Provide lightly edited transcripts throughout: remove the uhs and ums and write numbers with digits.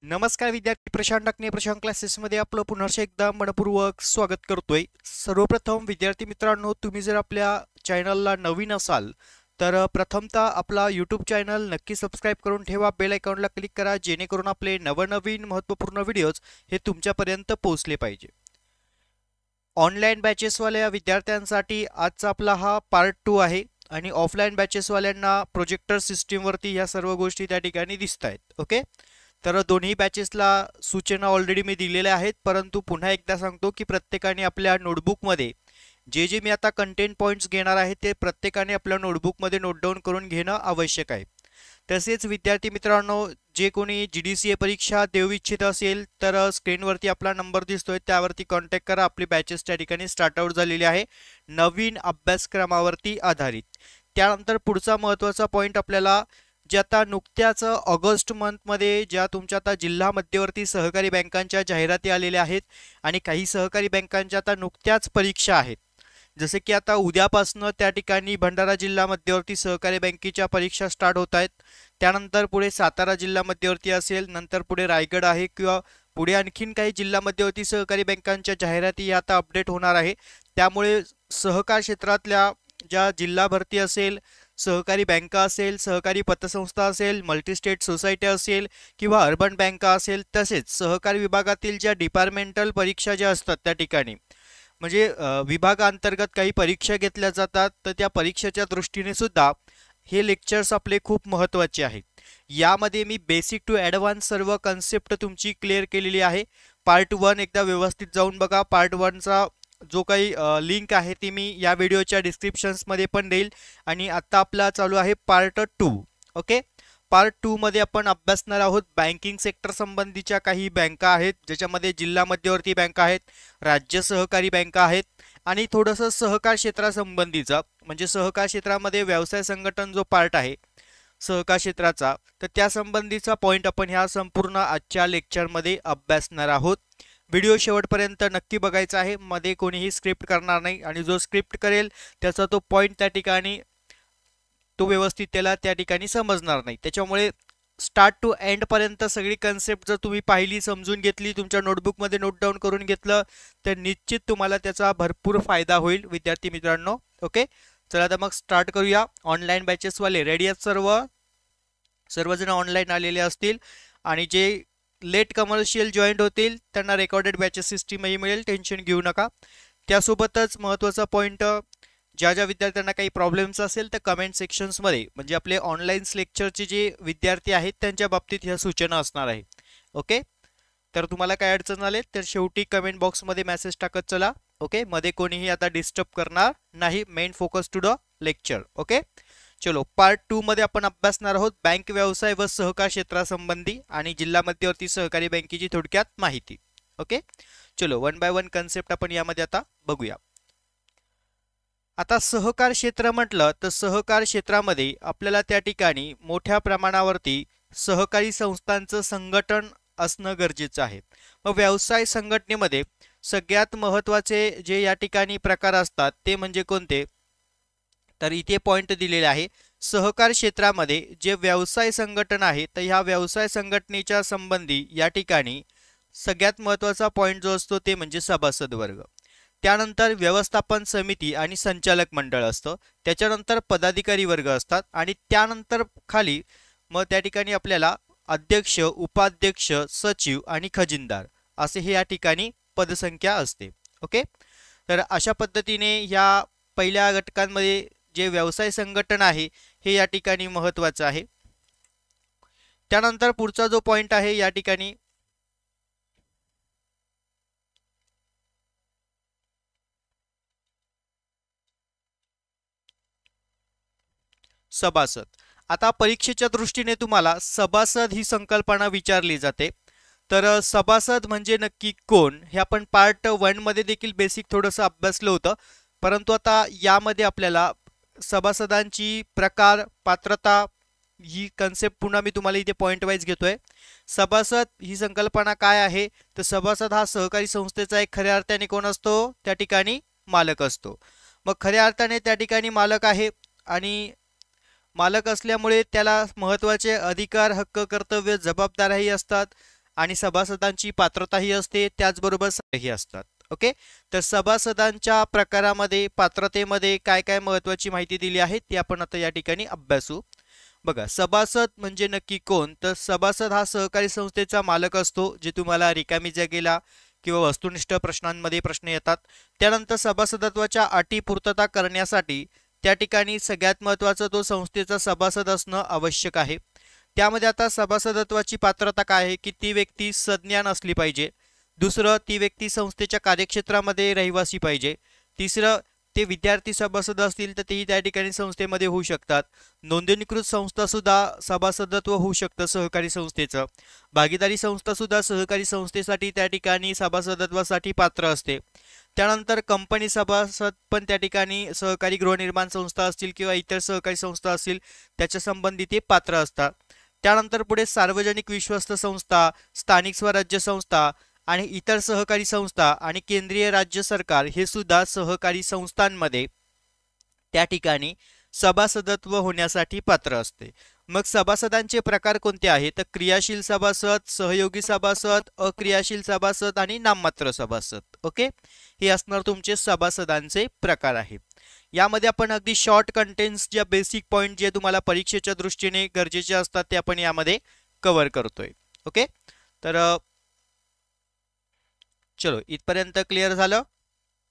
नमस्कार विद्यार्थी, प्रशांत टाकणे प्रशांत क्लासेसमध्ये आपलं पुन्हा एकदा मनपूर्वक स्वागत करतोय। सर्वप्रथम विद्यार्थी मित्रांनो, तुम्ही जर आपल्या चॅनलला नवीन असाल तर प्रथमतः आपला यूट्यूब चॅनल नक्की सबस्क्राईब करून ठेवा, बेल आयकॉनला क्लिक करा, जेणेकरून आपले नवनवीन महत्त्वपूर्ण व्हिडिओज हे तुमच्यापर्यंत पोहोचले पाहिजे। ऑनलाईन बॅचेसवाल्या विद्यार्थ्यांसाठी आजचा आपला हा पार्ट 2 आहे आणि ऑफलाईन बॅचेसवाल्यांना प्रोजेक्टर सिस्टीमवरती ह्या सर्व गोष्टी त्या ठिकाणी दिसत आहेत। ओके, तर दोन्ही बॅचेसला सूचना ऑलरेडी मी दिलेल्या आहेत, परंतु पुन्हा एकदा सांगतो की प्रत्येकाने आपल्या नोटबुकमध्ये जे जे मी आता कंटेंट पॉईंट्स घेणार आहे ते प्रत्येकाने आपल्या नोटबुकमध्ये नोट डाऊन करून घेणं आवश्यक आहे। तसेच विद्यार्थी मित्रांनो, जे कोणी GDCA परीक्षा देऊ इच्छित असेल तर स्क्रीनवरती आपला नंबर दिसतोय, त्यावरती कॉन्टॅक्ट करा। आपली बॅचेस त्या ठिकाणी स्टार्ट आउट झालेली आहे नवीन अभ्यासक्रमावरती आधारित। त्यानंतर पुढचा महत्त्वाचा पॉईंट आपल्याला, जे आता नुकत्याच ऑगस्ट मंथमध्ये ज्या तुमच्या आता जिल्हा मध्यवर्ती सहकारी बँकांच्या जाहिराती आलेल्या आहेत आणि काही सहकारी बँकांच्या आता नुकत्याच परीक्षा आहेत। जसे की आता उद्यापासनं त्या ठिकाणी भंडारा जिल्हा मध्यवर्ती सहकारी बँकेच्या परीक्षा स्टार्ट होत आहेत। त्यानंतर पुढे सातारा जिल्हा मध्यवर्ती असेल, नंतर पुढे रायगड आहे, किंवा पुढे आणखीन काही जिल्हा मध्यवर्ती सहकारी बँकांच्या जाहिराती या आता अपडेट होणार आहे। त्यामुळे सहकार क्षेत्रातल्या ज्या जिल्हा भरती असेल, सहकारी बँका असेल, सहकारी पतसंस्था असेल, मल्टीस्टेट सोसायटी असेल किंवा अर्बन बँका असेल, तसेच सहकारी विभागातील ज्या डिपार्टमेंटल परीक्षा ज्या असतात त्या ठिकाणी म्हणजे विभागांतर्गत काही परीक्षा घेतल्या जातात, तर त्या परीक्षेच्या दृष्टीने सुद्धा हे लेक्चर्स आपले खूप महत्त्वाचे आहेत। यामध्ये मी बेसिक टू ॲडव्हान्स सर्व कन्सेप्ट तुमची क्लिअर केलेली आहे। पार्ट 1 एकदा व्यवस्थित जाऊन बघा। पार्ट 1चा जो काही लिंक आहे ती मी या व्हिडिओच्या डिस्क्रिप्शन्समध्ये पण देईल। आणि आत्ता आपला चालू आहे पार्ट 2। ओके, पार्ट 2 मध्ये आपण अभ्यासणार आहोत बँकिंग सेक्टर संबंधीच्या काही बँका आहेत, ज्याच्यामध्ये जिल्हा मध्यवर्ती बँका आहेत, राज्य सहकारी बँका आहेत आणि थोडंसं सहकार क्षेत्रासंबंधीचा, म्हणजे सहकार क्षेत्रामध्ये व्यवसाय संघटन जो पार्ट आहे सहकार क्षेत्राचा, तर त्या संबंधीचा पॉईंट आपण ह्या संपूर्ण आजच्या लेक्चरमध्ये अभ्यासणार आहोत। व्हिडिओ शेवटपर्यंत नक्की बघायचा आहे, मध्ये कोणीही स्क्रिप्ट करणार नाही आणि जो स्क्रिप्ट करेल त्याचा तो पॉईंट त्या ठिकाणी तो व्यवस्थित त्याला त्या ठिकाणी समजणार नाही। त्याच्यामुळे स्टार्ट टू एंड पर्यंत सगळी कन्सेप्ट जर तुम्ही पाहिली, समजून घेतली, तुमच्या नोटबुकमध्ये नोट डाऊन करून घेतलं तर निश्चित तुम्हाला त्याचा भरपूर फायदा होईल विद्यार्थी मित्रांनो। ओके, चला तर मग स्टार्ट करूया। ऑनलाईन बॅचेसवाले रेडी आहेत सर्वजण ऑनलाईन आलेले असतील आणि जे लेट कमर्शियल जॉईंट होतील त्यांना रेकॉर्डेड बॅचेस सिस्टीमही मिळेल, टेन्शन घेऊ नका। त्यासोबतच महत्त्वाचा पॉईंट, ज्या ज्या विद्यार्थ्यांना काही प्रॉब्लेम्स असेल तर कमेंट सेक्शन्समध्ये, म्हणजे आपले ऑनलाईन लेक्चरचे जे विद्यार्थी आहेत त्यांच्या बाबतीत ह्या सूचना असणार आहे। ओके, तर तुम्हाला काय अडचण आले तर शेवटी कमेंट बॉक्समध्ये मेसेज टाकत चला। ओके, मध्ये कोणीही आता डिस्टर्ब करणार नाही, main focus to the lecture. Okay, चलो पार्ट 2 मध्ये आपण अभ्यासणार आहोत बँक व्यवसाय व सहकार क्षेत्रासंबंधी आणि जिल्हा मध्यवर्ती सहकारी बँकेची थोडक्यात माहिती। ओके, चलो वन बाय वन कन्सेप्ट आपण यामध्ये आता बघूया। आता सहकार क्षेत्र म्हटलं तर सहकार क्षेत्रामध्ये आपल्याला त्या ठिकाणी मोठ्या प्रमाणावरती सहकारी संस्थांचं संघटन असणं गरजेचं आहे। मग व्यवसाय संघटनेमध्ये सगळ्यात महत्त्वाचे जे या ठिकाणी प्रकार असतात ते म्हणजे कोणते, तर इथे पॉईंट दिलेले आहे। सहकार क्षेत्रामध्ये जे व्यवसाय संघटन आहे तर ह्या व्यवसाय संघटनेच्या संबंधी या ठिकाणी सगळ्यात महत्त्वाचा पॉईंट जो असतो ते म्हणजे सभासद वर्ग, त्यानंतर व्यवस्थापन समिती आणि संचालक मंडळ असतं, त्याच्यानंतर पदाधिकारी वर्ग असतात आणि त्यानंतर खाली मग त्या ठिकाणी आपल्याला अध्यक्ष, उपाध्यक्ष, सचिव आणि खजिनदार असे हे या ठिकाणी पदसंख्या असते। ओके, तर अशा पद्धतीने ह्या पहिल्या घटकांमध्ये जे व्यवसाय संघटन आहे हे या ठिकाणी महत्त्वाचं आहे। त्यानंतर पुढचा जो पॉईंट आहे या ठिकाणी सभासद। आता परीक्षेच्या दृष्टीने तुम्हाला सभासद ही संकल्पना विचारली जाते, तर सभासद म्हणजे नक्की कोण हे आपण पार्ट 1 मध्ये देखील बेसिक थोडंसं अभ्यासलं होतं, परंतु आता यामध्ये आपल्याला सभासदांची प्रकार, पात्रता ही कन्सेप्ट पुन्हा मी तुम्हाला इथे पॉइंट वाईज घेतोय। सभासद ही संकल्पना काय आहे, तर सभासद हा सहकारी संस्थेचा एक खऱ्या अर्थाने कोण असतो, त्या ठिकाणी मालक असतो। मग खऱ्या अर्थाने त्या ठिकाणी मालक आहे आणि मालक असल्यामुळे त्याला महत्त्वाचे अधिकार, हक्क, कर्तव्य, जबाबदाऱ्याही असतात आणि सभासदांची पात्रताही असते, त्याचबरोबर ही असतात. ओके, तर सभासदांच्या प्रकारामध्ये पात्रतेमध्ये काय काय महत्त्वाची माहिती दिली आहे ती आपण आता या ठिकाणी अभ्यासू. बघा, सभासद म्हणजे नक्की कोण? तर सभासद हा सहकारी संस्थेचा मालक असतो, जे तुम्हाला रिकामी जागेला किंवा वस्तुनिष्ठ प्रश्नांमध्ये प्रश्न येतात. त्यानंतर सभासदत्वाच्या अटी पूर्तता करण्यासाठी त्या ठिकाणी सगळ्यात महत्त्वाचं तो संस्थेचा सभासद असणं आवश्यक आहे. त्यामध्ये आता सभासदत्वाची पात्रता काय आहे की ती व्यक्ती सज्ञान असली पाहिजे. दुसरं, ती व्यक्ती संस्थेच्या कार्यक्षेत्रामध्ये रहिवासी पाहिजे. तिसरं, ते विद्यार्थी सभासद असतील तर तेही त्या ठिकाणी संस्थेमध्ये होऊ शकतात. नोंदणीकृत संस्था सुद्धा सभासदत्व होऊ शकतं सहकारी संस्थेचं. भागीदारी संस्था सुद्धा सहकारी संस्थेसाठी त्या ठिकाणी सभासदत्वासाठी पात्र असते. त्यानंतर कंपनी सभासद पण त्या ठिकाणी सहकारी गृहनिर्माण संस्था असतील किंवा इतर सहकारी संस्था असतील त्याच्या संबंधी ते पात्र असतात. त्यानंतर पुढे सार्वजनिक विश्वस्त संस्था, स्थानिक स्वराज्य संस्था आणि इतर सहकारी संस्था आणि केंद्रीय राज्य सरकार हे सुद्धा सहकारी संस्थांमध्ये त्या ठिकाणी सभासदत्व होण्यासाठी पात्र असते. मग सभासदांचे प्रकार कोणते आहेत? तर क्रियाशील सभासद, सहयोगी सभासद, अक्रियाशील सभासद आणि नाममात्र सभासद. ओके, हे असणार तुमचे सभासदांचे प्रकार आहेत. यामध्ये आपण अगदी शॉर्ट कंटेंट्स, ज्या बेसिक पॉइंट जे तुम्हाला परीक्षेच्या दृष्टीने गरजेचे असतात ते आपण यामध्ये कव्हर करतोय. ओके, तर चलो इथपर्यंत क्लिअर झालं.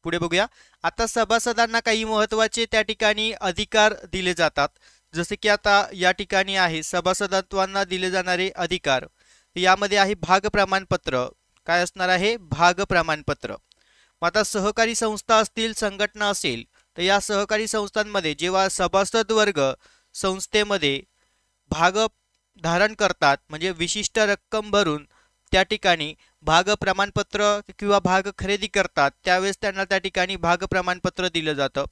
पुढे बघूया. आता सभासदांना काही महत्त्वाचे त्या ठिकाणी अधिकार दिले जातात. जसे की आता या ठिकाणी आहे सभासदत्वांना दिले जाणारे अधिकार. यामध्ये आहे भाग प्रमाणपत्र. काय असणार आहे? भाग प्रमाणपत्र. मग आता सहकारी संस्था असतील, संघटना असेल तर या सहकारी संस्थांमध्ये जेव्हा सभासद वर्ग संस्थेमध्ये भाग धारण करतात म्हणजे विशिष्ट रक्कम भरून त्या ठिकाणी भाग प्रमाणपत्र किंवा भाग खरेदी करतात त्यावेळेस त्यांना त्या ठिकाणी भाग प्रमाणपत्र दिलं जातं.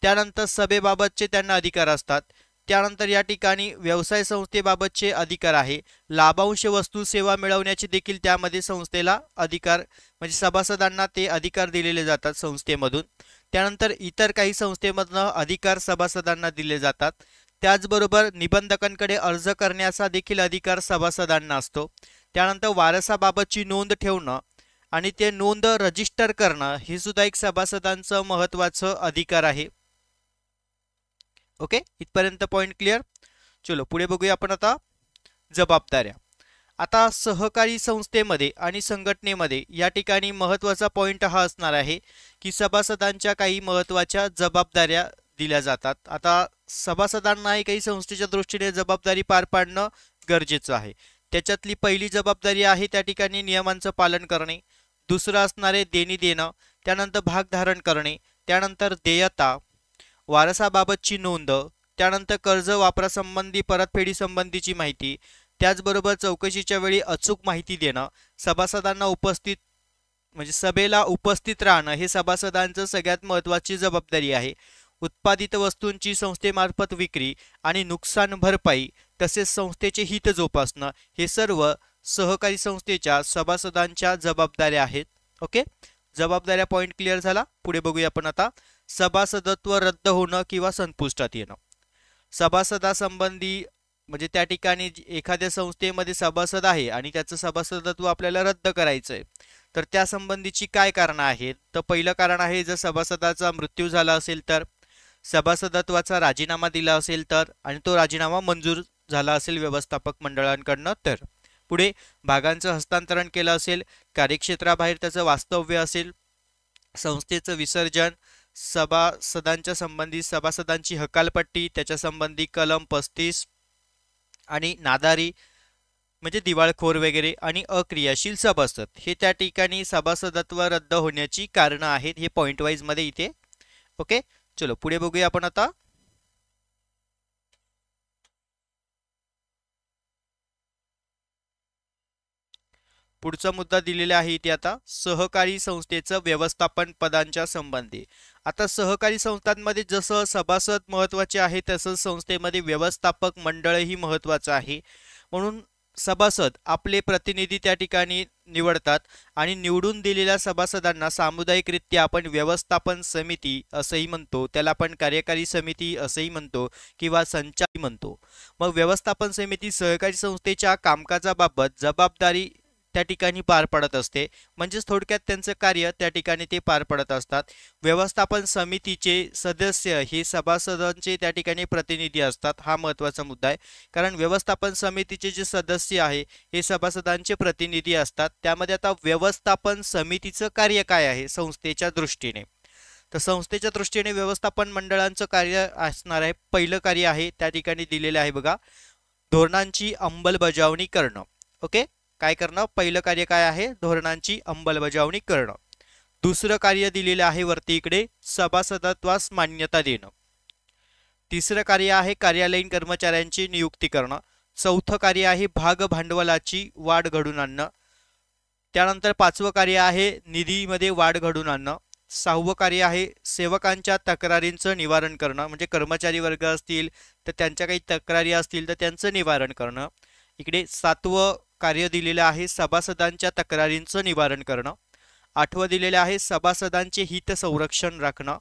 त्यानंतर सभेबाबतचे त्यांना अधिकार असतात. त्यानंतर या ठिकाणी व्यवसाय संस्थेबाबतचे अधिकार आहे. लाभांश वस्तू सेवा मिळवण्याचे देखील त्यामध्ये संस्थेला अधिकार म्हणजे सभासदांना ते अधिकार दिलेले जातात संस्थेमधून. त्यानंतर इतर काही संस्थेमधनं अधिकार सभासदांना दिले जातात. त्याचबरोबर निबंधकांकडे अर्ज करण्याचा देखील अधिकार सभासदांना असतो. त्यानंतर वारसाबाबतची नोंद ठेवणं आणि ते नोंद रजिस्टर करणं हे सुद्धा एक सभासदांचं महत्त्वाचं अधिकार आहे. ओके, इथपर्यंत पॉइंट क्लिअर. चलो पुढे बघूया आपण आता जबाबदाऱ्या. आता सहकारी संस्थेमध्ये आणि संघटनेमध्ये या ठिकाणी महत्त्वाचा पॉइंट हा असणार आहे की सभासदांच्या काही महत्त्वाच्या जबाबदाऱ्या दिल्या जातात. आता सभासदांनाही काही संस्थेच्या दृष्टीने जबाबदारी पार पाडणं गरजेचं आहे. त्याच्यातली पहिली जबाबदारी आहे त्या ठिकाणी नियमांचं पालन करणे. दुसरं असणारे देणी देणं. त्यानंतर भाग धारण करणे. त्यानंतर देयता, वारसाबाबतची नोंद. त्यानंतर कर्ज वापरासंबंधी परतफेडी संबंधीची माहिती. त्याचबरोबर चौकशीच्या वेळी अचूक माहिती देणं. सभासदांना उपस्थित म्हणजे सभेला उपस्थित राहणं हे सभासदांचं सगळ्यात महत्त्वाची जबाबदारी आहे. उत्पादित वस्तूंची संस्थेमार्फत विक्री आणि नुकसान भरपाई तसेच संस्थेचे हित जोपासणं हे सर्व सहकारी संस्थेच्या सभासदांच्या जबाबदाऱ्या आहेत. ओके, जबाबदाऱ्या पॉइंट क्लिअर झाला. पुढे बघूया आपण आता सभासदत्व रद्द होणं किंवा संपुष्टात येणं. सभासदासंबंधी म्हणजे त्या ठिकाणी एखाद्या संस्थेमध्ये सभासद आहे आणि त्याचं सभासदत्व आपल्याला रद्द करायचं आहे तर त्या संबंधीची काय कारणं आहेत? तर पहिलं कारण आहे जर सभासदाचा मृत्यू झाला असेल तर, सभासदत्वाचा राजीनामा दिला असेल तर आणि तो राजीनामा मंजूर झाला असेल व्यवस्थापक मंडळांकडनं तर. पुढे भागांचं हस्तांतरण केलं असेल, कार्यक्षेत्राबाहेर त्याचं वास्तव्य असेल, संस्थेचं विसर्जन, सभासदांच्या संबंधी सभासदांची हकालपट्टी त्याच्या संबंधी कलम 35 आणि नादारी म्हणजे दिवाळखोर वगैरे आणि अक्रियाशील सभासद हे त्या ठिकाणी सभासदत्व रद्द होण्याची कारणं आहेत. हे पॉइंट वाईज मध्ये इथे. ओके, चलो पुढे बघूया आपण आता. पुढचा मुद्दा दिलेला आहे इथे आता सहकारी संस्थेचं व्यवस्थापन पदांच्या संबंधी. आता सहकारी संस्थांमध्ये जसं सभासद महत्त्वाचे आहे तसंच संस्थेमध्ये व्यवस्थापक मंडळही महत्त्वाचं आहे. म्हणून सभासद आपले प्रतिनिधी त्या ठिकाणी निवडतात आणि निवडून दिलेल्या सभासदांना सामुदायिकरित्या आपण व्यवस्थापन समिती असंही म्हणतो, त्याला आपण कार्यकारी समिती असंही म्हणतो किंवा संचालक म्हणतो. मग व्यवस्थापन समिती सहकारी संस्थेच्या कामकाजाबाबत जबाबदारी त्या ठिकाणी पार पडत असते, म्हणजेच थोडक्यात त्यांचं कार्य त्या ठिकाणी ते पार पडत असतात. व्यवस्थापन समितीचे सदस्य हे सभासदांचे त्या ठिकाणी प्रतिनिधी असतात. हा महत्त्वाचा मुद्दा आहे, कारण व्यवस्थापन समितीचे जे सदस्य आहे हे सभासदांचे प्रतिनिधी असतात. त्यामध्ये आता व्यवस्थापन समितीचं कार्य काय आहे संस्थेच्या दृष्टीने, तर संस्थेच्या दृष्टीने व्यवस्थापन मंडळांचं कार्य असणार आहे. पहिलं कार्य आहे त्या ठिकाणी दिलेलं आहे बघा, धोरणांची अंमलबजावणी करणं. ओके, काय करणं, पहिलं कार्य काय आहे, धोरणांची अंमलबजावणी करणं. दुसरं कार्य दिलेलं आहे वरती इकडे, सभासदत्वास मान्यता देणं. तिसरं कार्य आहे कार्यालयीन कर्मचाऱ्यांची नियुक्ती करणं. चौथं कार्य आहे भाग भांडवलाची वाढ घडून आणणं. त्यानंतर पाचवं कार्य आहे निधीमध्ये वाढ घडून आणणं. सहावं कार्य आहे सेवकांच्या तक्रारींचं निवारण करणं, म्हणजे कर्मचारी वर्ग असतील तर त्यांच्या काही तक्रारी असतील तर त्यांचं निवारण करणं. इकडे सातवं कार्य दिलेलं आहे सभासदांच्या तक्रारींचं निवारण करणं. आठवं दिलेलं आहे सभासदांचे हित संरक्षण राखणं.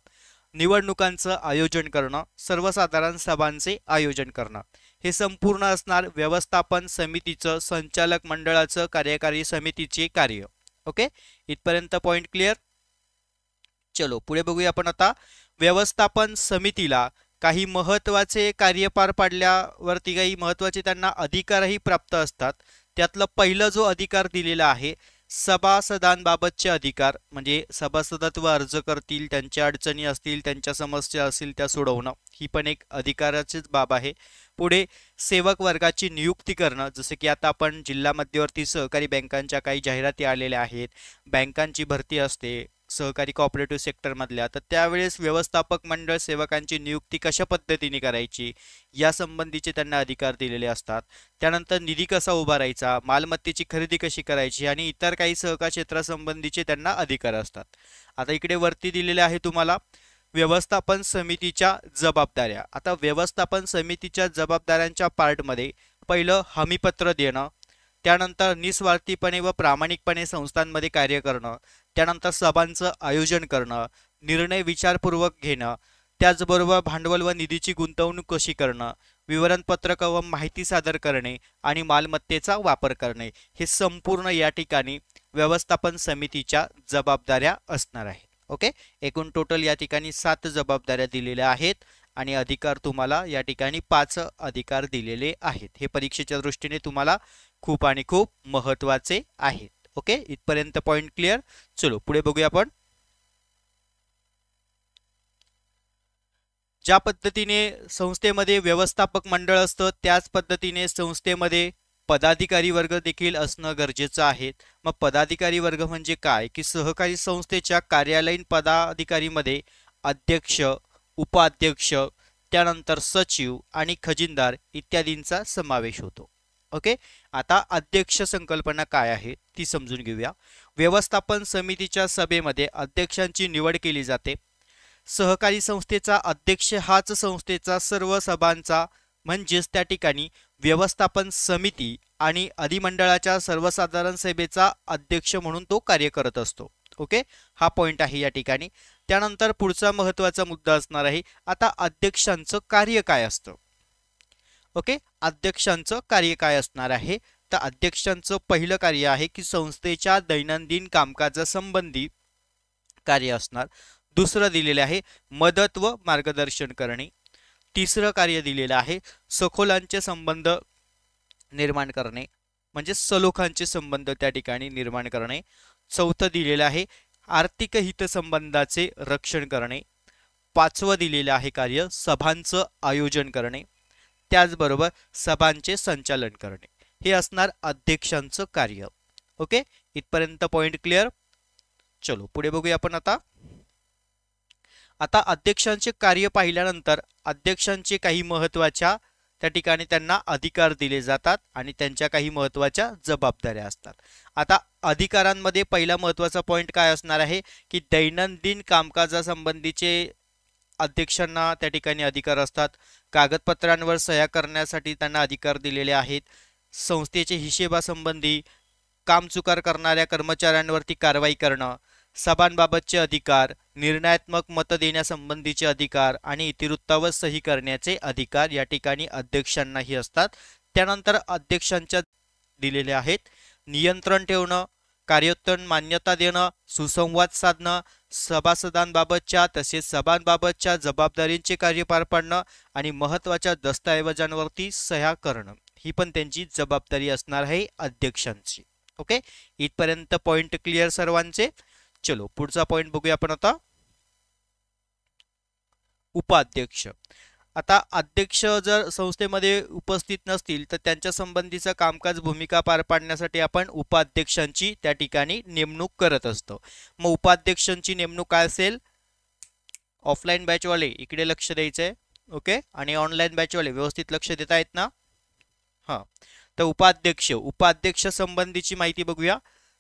निवडणुकांचं आयोजन करणं, सर्वसाधारण सभांचे आयोजन करणं. हे संपूर्ण असणार व्यवस्थापन समितीचं, संचालक मंडळाचं, कार्यकारी समितीचे कार्य. ओके, इथपर्यंत पॉइंट क्लिअर. चलो पुढे बघूया आपण आता. व्यवस्थापन समितीला काही महत्त्वाचे कार्य पार पाडल्यावरती काही महत्त्वाचे त्यांना अधिकारही प्राप्त असतात. त्यातलं पहिलं जो अधिकार दिलेला आहे सभासदांबाबतचे अधिकार, म्हणजे सभासदत्व अर्ज करतील, त्यांच्या अडचणी असतील, त्यांच्या समस्या असतील त्या सोडवणं, ही पण एक अधिकाराचीच बाब आहे. पुढे सेवक वर्गाची नियुक्ती करणं, जसं की आता आपण जिल्हा मध्यवर्ती सहकारी बँकांच्या काही जाहिराती आलेल्या आहेत, बँकांची भरती असते सहकारी कॉपरेटिव्ह सेक्टरमधल्या, तर त्यावेळेस व्यवस्थापक मंडळ सेवकांची नियुक्ती कशा पद्धतीने करायची या संबंधीचे त्यांना अधिकार दिलेले असतात. त्यानंतर निधी कसा उभारायचा, मालमत्तेची खरेदी कशी करायची आणि इतर काही सहकार क्षेत्रासंबंधीचे त्यांना अधिकार असतात. आता इकडे वरती दिलेले आहे तुम्हाला व्यवस्थापन समितीच्या जबाबदाऱ्या. आता व्यवस्थापन समितीच्या जबाबदाऱ्यांच्या पार्टमध्ये पहिलं हमीपत्र देणं, त्यानंतर निस्वार्थीपणे व प्रामाणिकपणे संस्थांमध्ये कार्य करणं, त्यानंतर सभांचं आयोजन करणं, निर्णय विचारपूर्वक घेणं, त्याचबरोबर भांडवल व निधीची गुंतवणूक कशी करणं, विवरणपत्रक व माहिती सादर करणे आणि मालमत्तेचा वापर करणे, हे संपूर्ण या ठिकाणी व्यवस्थापन समितीच्या जबाबदाऱ्या असणार आहेत. ओके, एकूण टोटल या ठिकाणी 7 जबाबदाऱ्या दिलेल्या आहेत आणि अधिकार तुम्हाला या ठिकाणी 5 अधिकार दिलेले आहेत. हे परीक्षेच्या दृष्टीने तुम्हाला खूप आणि खूप महत्त्वाचे आहेत. ओके, इथपर्यंत पॉइंट क्लिअर. चलो पुढे बघूया आपण. ज्या पद्धतीने संस्थेमध्ये व्यवस्थापक मंडळ असतं त्याच पद्धतीने संस्थेमध्ये पदाधिकारी वर्ग देखील असणं गरजेचं आहे. मग पदाधिकारी वर्ग म्हणजे काय, की सहकारी संस्थेच्या कार्यालयीन पदाधिकारीमध्ये अध्यक्ष, उपाध्यक्ष, त्यानंतर सचिव आणि खजिनदार इत्यादींचा समावेश होतो. ओके, आता अध्यक्ष संकल्पना काय आहे ती समजून घेऊया. व्यवस्थापन समितीच्या सभेमध्ये अध्यक्षांची निवड केली जाते. सहकारी संस्थेचा अध्यक्ष हाच संस्थेचा सर्व सभांचा, म्हणजेच त्या ठिकाणी व्यवस्थापन समिती आणि अधिमंडळाच्या सर्वसाधारण सभेचा अध्यक्ष म्हणून तो कार्य करत असतो. ओके, हा पॉइंट आहे या ठिकाणी. त्यानंतर पुढचा महत्त्वाचा मुद्दा असणार आहे आता अध्यक्षांचं कार्य काय असतं. ओके, अध्यक्षांचं कार्य काय असणार आहे, तर अध्यक्षांचं पहिलं कार्य आहे की संस्थेच्या दैनंदिन कामकाजासंबंधी कार्य असणार. दुसरं दिलेलं आहे मदत व मार्गदर्शन करणे. तिसरं कार्य दिलेलं आहे सखोलांचे संबंध निर्माण करणे, म्हणजे सलोख्यांचे संबंध त्या ठिकाणी निर्माण करणे. चौथं दिलेलं आहे आर्थिक हितसंबंधाचे रक्षण करणे. पाचवं दिलेलं आहे कार्य सभांचं आयोजन करणे, त्याचबरोबर सभांचे संचालन करणे. हे असणार अध्यक्षांचं कार्य. ओके, इथपर्यंत पॉइंट क्लिअर. चलो पुढे बघूया आपण आता. आता अध्यक्षांचे कार्य पाहिल्यानंतर अध्यक्षांचे काही महत्त्वाच्या त्या ठिकाणी त्यांना अधिकार दिले जातात आणि त्यांच्या काही महत्त्वाच्या जबाबदाऱ्या असतात. आता अधिकारांमध्ये पहिला महत्त्वाचा पॉइंट काय असणार आहे की दैनंदिन कामकाजासंबंधीचे अध्यक्षांना त्या ठिकाणी अधिकार असतात. कागदपत्रांवर सह्या करण्यासाठी त्यांना अधिकार दिलेले आहेत. संस्थेचे हिशेबासंबंधी कामचुकार करणाऱ्या कर्मचाऱ्यांवरती कारवाई करणं, सभांबाबतचे अधिकार, निर्णयात्मक मत देण्यासंबंधीचे अधिकार आणि इतिवृत्तावर सही करण्याचे अधिकार या ठिकाणी अध्यक्षांनाही असतात. त्यानंतर अध्यक्षांच्या दिलेले आहेत नियंत्रण ठेवणं, कार्योत्तम मान्यता देणं, सुसंवाद साधणं, सभासदांबाबतच्या तसेच सभांबाबतच्या जबाबदारींचे कार्य पार पाडणं आणि महत्त्वाच्या दस्तऐवजांवरती सह्या करणं, ही पण त्यांची जबाबदारी असणार आहे अध्यक्षांची. ओके, इथपर्यंत पॉइंट क्लिअर सर्वांचे. चलो पुढचा पॉइंट बघूया आपण आता. उपाध्यक्ष. आता अध्यक्ष जर संस्थेमध्ये उपस्थित नसतील तर त्यांच्या संबंधीचं कामकाज भूमिका पार पाडण्यासाठी आपण उपाध्यक्षांची त्या ठिकाणी नेमणूक करत असतो. मग उपाध्यक्षांची नेमणूक काय असेल? ऑफलाईन बॅचवाले इकडे लक्ष द्यायचंय. ओके, आणि ऑनलाईन बॅचवाले व्यवस्थित लक्ष देता येत ना? हां, तर उपाध्यक्ष संबंधीची माहिती बघूया.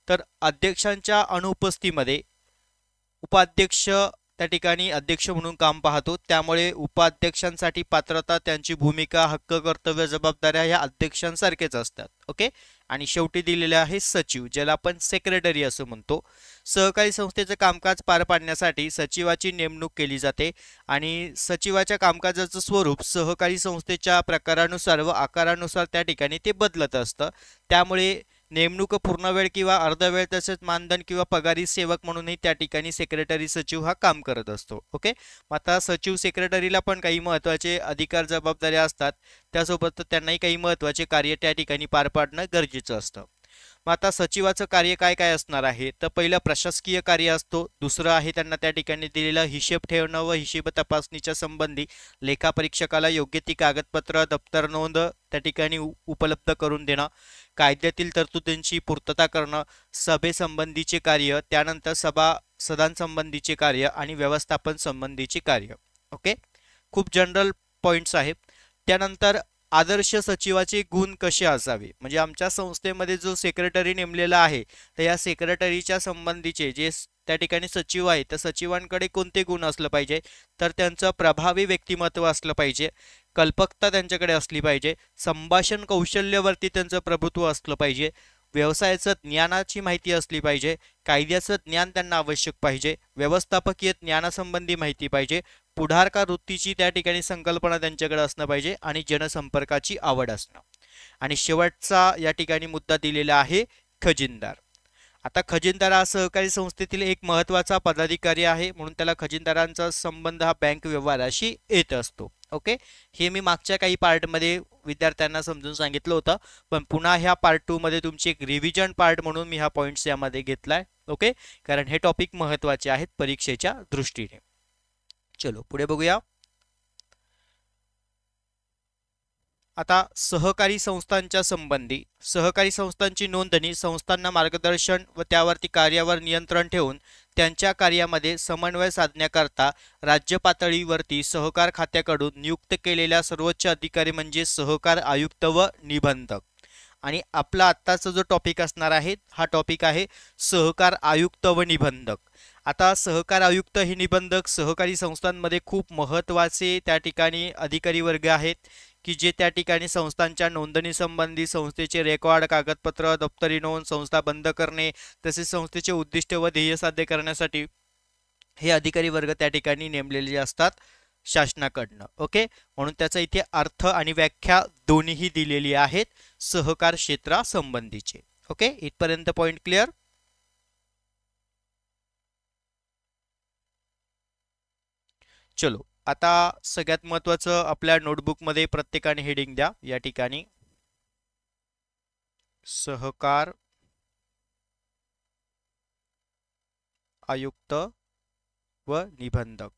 तर अध्यक्षांच्या अनुपस्थितीमध्ये उपाध्यक्ष त्या ठिकाणी अध्यक्ष म्हणून काम पाहतो, त्यामुळे उपाध्यक्षांसाठी पात्रता, त्यांची भूमिका, हक्क, कर्तव्य, जबाबदाऱ्या ह्या अध्यक्षांसारखेच असतात. ओके, आणि शेवटी दिलेले आहे सचिव, ज्याला आपण सेक्रेटरी असं म्हणतो. सहकारी संस्थेचं कामकाज पार पाडण्यासाठी सचिवाची नेमणूक केली जाते आणि सचिवाच्या कामकाजाचं स्वरूप सहकारी संस्थेच्या प्रकारानुसार व आकारानुसार त्या ठिकाणी ते बदलत असतं. त्यामुळे नेमणूक पूर्ण वेळ किंवा अर्धा वेळ तसेच मानधन किंवा पगारी सेवक म्हणूनही त्या ठिकाणी सेक्रेटरी सचिव हा काम करत असतो. ओके, आता सचिव सेक्रेटरीला पण काही महत्त्वाचे अधिकार जबाबदाऱ्या असतात, त्यासोबत त्यांनाही काही महत्त्वाचे कार्य त्या ठिकाणी पार पाडणं गरजेचं असतं. मग आता सचिवाचं कार्य काय काय असणार आहे? तर पहिलं प्रशासकीय कार्य असतो, दुसरं आहे त्यांना त्या ठिकाणी दिलेलं हिशेब ठेवणं व हिशेब तपासणीच्या संबंधी लेखापरीक्षकाला योग्य ती कागदपत्र, दप्तर नोंद त्या ठिकाणी उपलब्ध करून देणं, कायद्यातील तरतुदींची पूर्तता करणं, सभेसंबंधीचे कार्य, त्यानंतर सभासदांसंबंधीचे कार्य आणि व्यवस्थापन संबंधीचे कार्य. ओके, खूप जनरल पॉइंट्स आहेत. त्यानंतर आदर्श सचिवाचे गुण कसे असावे, म्हणजे आमच्या संस्थेमध्ये जो सेक्रेटरी नेमलेला आहे तर या सेक्रेटरीच्या संबंधीचे जे त्या ठिकाणी सचिव आहे त्या सचिवांकडे कोणते गुण असलं पाहिजे? तर त्यांचं प्रभावी व्यक्तिमत्व असलं पाहिजे, कल्पकता त्यांच्याकडे असली पाहिजे, संभाषण कौशल्यावरती त्यांचं प्रभुत्व असलं पाहिजे, व्यवसायाचं ज्ञानाची माहिती असली पाहिजे, कायद्याचं ज्ञान त्यांना आवश्यक पाहिजे, व्यवस्थापकीय ज्ञानासंबंधी माहिती पाहिजे, पुढारकार वृत्तीची त्या ठिकाणी संकल्पना त्यांच्याकडे असणं पाहिजे आणि जनसंपर्काची आवड असणं. आणि शेवटचा या ठिकाणी मुद्दा दिलेला आहे खजिनदार. आता खजिनदार हा सहकारी संस्थेतील एक महत्त्वाचा पदाधिकारी आहे, म्हणून त्याला खजिनदारांचा संबंध हा बँक व्यवहाराशी येत असतो. ओके, हे मी मागच्या काही पार्टमध्ये विद्यार्थ्यांना समजून सांगितलं होतं, पण पुन्हा ह्या पार्ट 2 मध्ये तुमची एक रिव्हिजन पार्ट म्हणून मी हा पॉईंट्स यामध्ये घेतलाय. ओके, कारण हे टॉपिक महत्त्वाचे आहेत परीक्षेच्या दृष्टीने. चलो पुढे बघूया. आता सहकारी संस्थांच्या संबंधी. सहकारी संस्थांची नोंदणी, संस्थांना मार्गदर्शन व त्यावरती कार्यावर नियंत्रण ठेवून त्यांच्या कार्यामध्ये समन्वय साधण्याकरता राज्य पातळीवरती सहकार खात्याकडून नियुक्त केलेल्या सर्वोच्च अधिकारी म्हणजे सहकार आयुक्त व निबंधक. आणि आपला आत्ताचा जो टॉपिक असणार आहे हा टॉपिक आहे सहकार आयुक्त व निबंधक. आता सहकार आयुक्त हे निबंधक सहकारी संस्थांमध्ये खूप महत्त्वाचे त्या ठिकाणी अधिकारी वर्ग आहेत की जे त्या ठिकाणी संस्थांच्या नोंदणी संबंधी, संस्थेचे रेकॉर्ड, कागदपत्र, दप्तरी नोंद, संस्था बंद करणे तसेच संस्थेचे उद्दिष्ट व ध्येय साध्य करण्यासाठी हे अधिकारी वर्ग त्या ठिकाणी नेमलेले असतात शासनाकडनं. ओके, म्हणून त्याचा इथे अर्थ आणि व्याख्या दोन्हीही दिलेली आहेत सहकार क्षेत्रासंबंधीचे. ओके, इथपर्यंत पॉइंट क्लिअर. चलो आता सगळ्यात महत्त्वाचं आपल्या नोटबुकमध्ये प्रत्येकाने हेडिंग द्या. या ठिकाणी सहकार आयुक्त व निबंधक.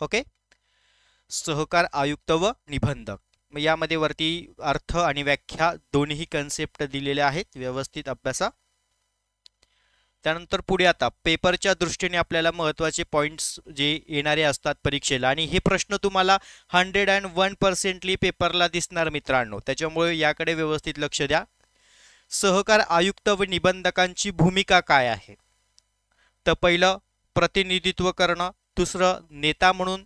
ओके, सहकार आयुक्त व निबंधक. मग यामध्ये वरती अर्थ आणि व्याख्या दोन्ही कन्सेप्ट दिलेल्या आहेत, व्यवस्थित अभ्यासा. त्यानंतर पुढे आता पेपरच्या दृष्टीने आपल्याला महत्त्वाचे पॉइंट्स जे येणारे असतात परीक्षेला, आणि हे प्रश्न तुम्हाला 101% पेपरला दिसणार मित्रांनो, त्याच्यामुळे याकडे व्यवस्थित लक्ष द्या. सहकार आयुक्त व निबंधकांची भूमिका काय आहे? तर पहिलं प्रतिनिधित्व करणं, दुसरं नेता म्हणून,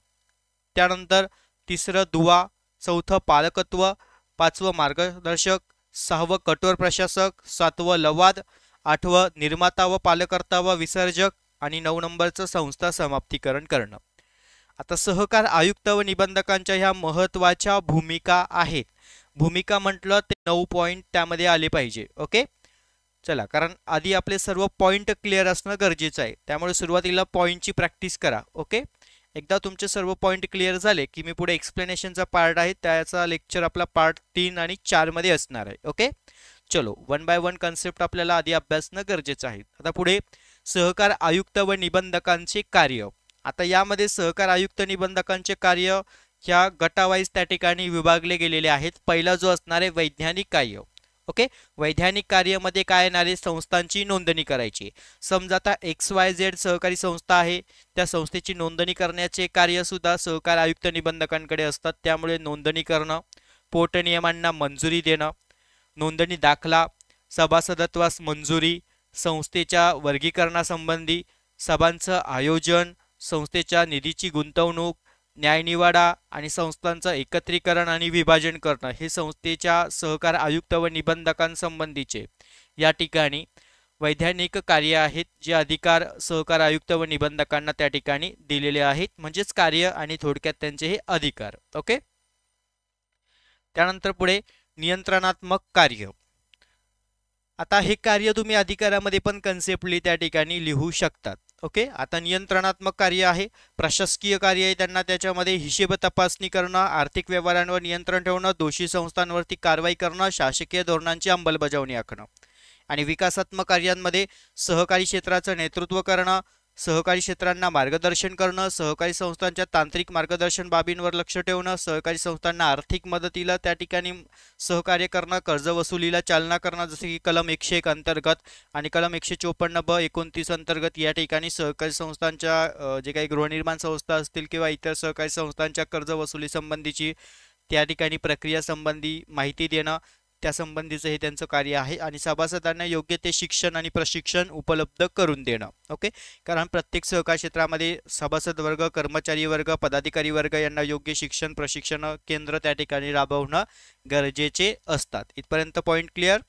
त्यानंतर तिसरं दुवा, चौथं पालकत्व, पाचवं मार्गदर्शक, सहावं कठोर प्रशासक, सातवं लवाद, आठवं निर्माता व पालकर्ता व विसर्जक, आणि 9 नंबरचं संस्था समाप्तीकरण करणं. आता सहकार आयुक्त व निबंधकांच्या ह्या महत्त्वाच्या भूमिका आहेत. भूमिका म्हटलं ते 9 पॉईंट त्यामध्ये आले पाहिजे. ओके, चला, कारण आधी आपले सर्व पॉईंट क्लिअर असणं गरजेचं आहे, त्यामुळे सुरुवातीला पॉईंटची प्रॅक्टिस करा. ओके, एकदा तुमचे सर्व पॉईंट क्लिअर झाले की मी पुढे एक्सप्लेनेशनचा पार्ट आहे त्याचा लेक्चर आपला पार्ट 3 आणि 4 मध्ये असणार आहे. ओके, चलो, वन बाय वन कन्सेप्ट आपल्याला आधी अभ्यासणं गरजेचं आहे. आता पुढे सहकार आयुक्त व निबंधकांचे कार्य. आता यामध्ये सहकार आयुक्त निबंधकांचे कार्य ह्या गटावाईज त्या ठिकाणी विभागले गेलेले आहेत. पहिला जो असणार आहे वैज्ञानिक कार्य. ओके, वैज्ञानिक कार्यामध्ये काय येणार आहे, संस्थांची नोंदणी करायची. समजा आता XYZ सहकारी संस्था आहे, त्या संस्थेची नोंदणी करण्याचे कार्य सुद्धा सहकार आयुक्त निबंधकांकडे असतात. त्यामुळे नोंदणी करणं, पोट नियमांना मंजुरी देणं, नोंदणी दाखला, सभासदत्वास मंजुरी, संस्थेच्या वर्गीकरणासंबंधी, सभांचं आयोजन, संस्थेच्या निधीची गुंतवणूक, न्यायनिवाडा आणि संस्थांचं एकत्रीकरण आणि विभाजन करणं हे संस्थेच्या सहकार आयुक्त व निबंधकांसंबंधीचे या ठिकाणी वैधानिक कार्य आहेत, जे अधिकार सहकार आयुक्त व निबंधकांना त्या ठिकाणी दिलेले आहेत. म्हणजेच कार्य आणि थोडक्यात त्यांचे हे अधिकार. ओके, त्यानंतर पुढे नियंत्रणात्मक कार्य. आता हे कार्य तुम्ही अधिकारामध्ये पण कन्सेप्टली त्या ठिकाणी लिहू शकतात. ओके, आता नियंत्रणात्मक कार्य आहे, प्रशासकीय कार्य आहे, त्यांना त्याच्यामध्ये हिशेब तपासणी करणं, आर्थिक व्यवहारांवर नियंत्रण ठेवणं, दोषी संस्थांवरती कारवाई करणं, शासकीय धोरणांची अंमलबजावणी आखणं. आणि विकासात्मक कार्यांमध्ये सहकारी क्षेत्राचं नेतृत्व करणं, सहकारी क्षेत्रांना मार्गदर्शन करणं, सहकारी संस्थांच्या तांत्रिक मार्गदर्शन बाबींवर लक्ष ठेवणं, सहकारी संस्थांना आर्थिक मदतीला त्या ठिकाणी सहकार्य करणं, कर्ज वसुलीला चालना करणं, जसे की कलम 101 अंतर्गत आणि कलम 154(ब)29 अंतर्गत या ठिकाणी सहकारी संस्थांच्या जे काही गृहनिर्माण संस्था असतील किंवा इतर सहकारी संस्थांच्या कर्ज वसुली संबंधीची त्या ठिकाणी प्रक्रिया संबंधी माहिती देणं, त्या संबंधीचं हे त्यांचं कार्य आहे. आणि सभासदांना योग्य ते शिक्षण आणि प्रशिक्षण उपलब्ध करून देणं. ओके, कारण प्रत्येक सहकार क्षेत्रामध्ये सभासद वर्ग, कर्मचारी वर्ग, पदाधिकारी वर्ग यांना योग्य शिक्षण प्रशिक्षण केंद्र त्या ठिकाणी राबवणं गरजेचे असतात. इथपर्यंत पॉईंट क्लिअर.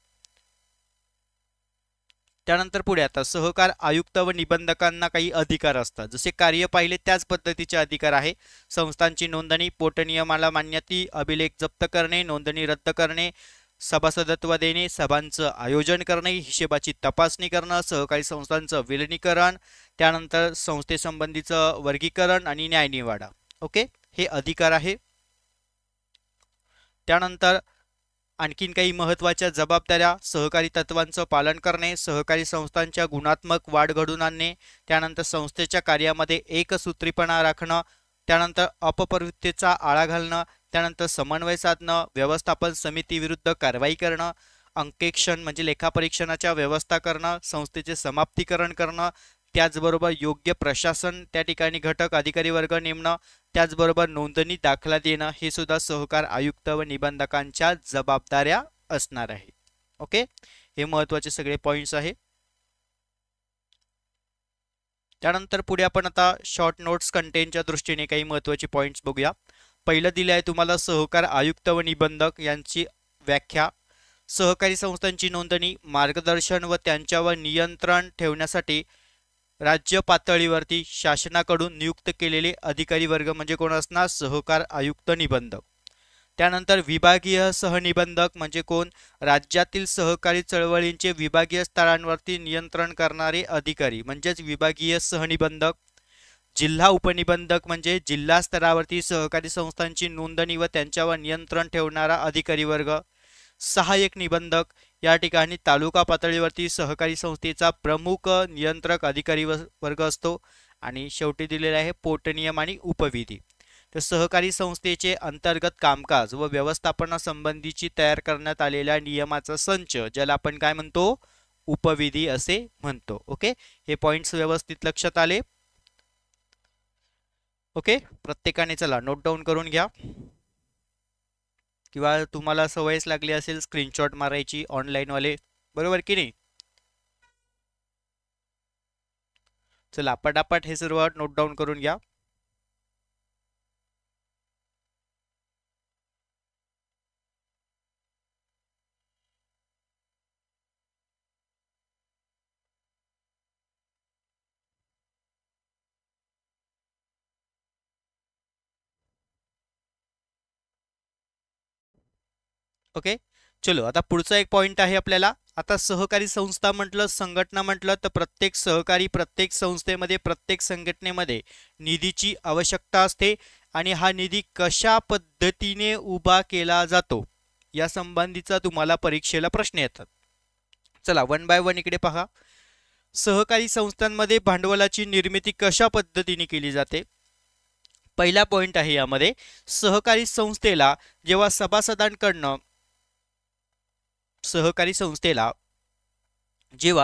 त्यानंतर पुढे आता सहकार आयुक्त व निबंधकांना काही अधिकार असतात. जसे कार्य पाहिले त्याच पद्धतीचे अधिकार आहे. संस्थांची नोंदणी, पोटनियमाला मान्यता, अभिलेख जप्त करणे, नोंदणी रद्द करणे, सभासदत्व देणे, सभांचं आयोजन करणे, हिशेबाची तपासणी करणं, सहकारी संस्थांचं विलिनीकरण, त्यानंतर संस्थेसंबंधीचं वर्गीकरण आणि न्यायनिवाडा. ओके, हे अधिकार आहे. त्यानंतर आणखीन काही महत्त्वाच्या जबाबदाऱ्या, सहकारी तत्वांचं पालन करणे, सहकारी संस्थांच्या गुणात्मक वाढ घडवून आणणे, त्यानंतर संस्थेच्या कार्यामध्ये एकसूत्रीपणा राखणं, त्यानंतर अपप्रवृत्तीचा आळा घालणं, त्यानंतर समन्वय साधणं, व्यवस्थापन समितीविरुद्ध कारवाई करणं, अंकेक्षण म्हणजे लेखापरीक्षणाच्या व्यवस्था करणं, संस्थेचे समाप्तीकरण करणं, त्याचबरोबर योग्य प्रशासन त्या ठिकाणी घटक अधिकारी वर्ग नेमणं, त्याचबरोबर नोंदणी दाखला देणं, हे सुद्धा सहकार आयुक्त व निबंधकांच्या जबाबदाऱ्या असणार आहे. ओके, हे महत्त्वाचे सगळे पॉईंट्स आहे. त्यानंतर पुढे आपण आता शॉर्ट नोट्स कंटेंटच्या दृष्टीने काही महत्त्वाचे पॉईंट्स बघूया. पहिलं दिलं आहे तुम्हाला सहकार आयुक्त व निबंधक यांची व्याख्या. सहकारी संस्थांची नोंदणी, मार्गदर्शन व त्यांच्यावर नियंत्रण ठेवण्यासाठी राज्य पातळीवरती शासनाकडून नियुक्त केलेले अधिकारी वर्ग म्हणजे कोण असणार, सहकार आयुक्त निबंधक. त्यानंतर विभागीय सहनिबंधक म्हणजे कोण, राज्यातील सहकारी चळवळींचे विभागीय स्तरांवरती नियंत्रण करणारे अधिकारी म्हणजेच विभागीय सहनिबंधक. जिल्हा उपनिबंधक म्हणजे जिल्हा स्तरावरती सहकारी संस्थांची नोंदणी व त्यांच्यावर नियंत्रण ठेवणारा अधिकारी वर्ग. सहाय्यक निबंधक या ठिकाणी तालुका पातळीवरती सहकारी संस्थेचा प्रमुख नियंत्रक अधिकारी वर्ग असतो. आणि शेवटी दिलेले आहे पोटनियम आणि उपविधी. तर सहकारी संस्थेचे अंतर्गत कामकाज व व्यवस्थापनासंबंधीची तयार करण्यात आलेल्या नियमाचा संच ज्याला आपण काय म्हणतो, उपविधी असे म्हणतो. ओके, हे पॉइंट्स व्यवस्थित लक्षात आले. ओके, प्रत्येकाने चला नोट डाऊन करून घ्या किंवा तुम्हाला सवयच लागली असेल स्क्रीनशॉट मारायची ऑनलाईनवाले, बरोबर की नाही. चला पटापट हे सर्व नोट डाऊन करून घ्या. ओके, चलो आता पुढचा एक पॉइंट आहे आपल्याला. आता सहकारी संस्था म्हटलं, संघटना म्हटलं, तर प्रत्येक सहकारी, प्रत्येक संस्थेमध्ये, प्रत्येक संघटनेमध्ये निधीची आवश्यकता असते आणि हा निधी कशा पद्धतीने उभा केला जातो या संबंधीचा तुम्हाला परीक्षेला प्रश्न येतात. चला वन बाय वन इकडे पहा. सहकारी संस्थांमध्ये भांडवलाची निर्मिती कशा पद्धतीने केली जाते. पहिला पॉइंट आहे यामध्ये, सहकारी संस्थेला जेव्हा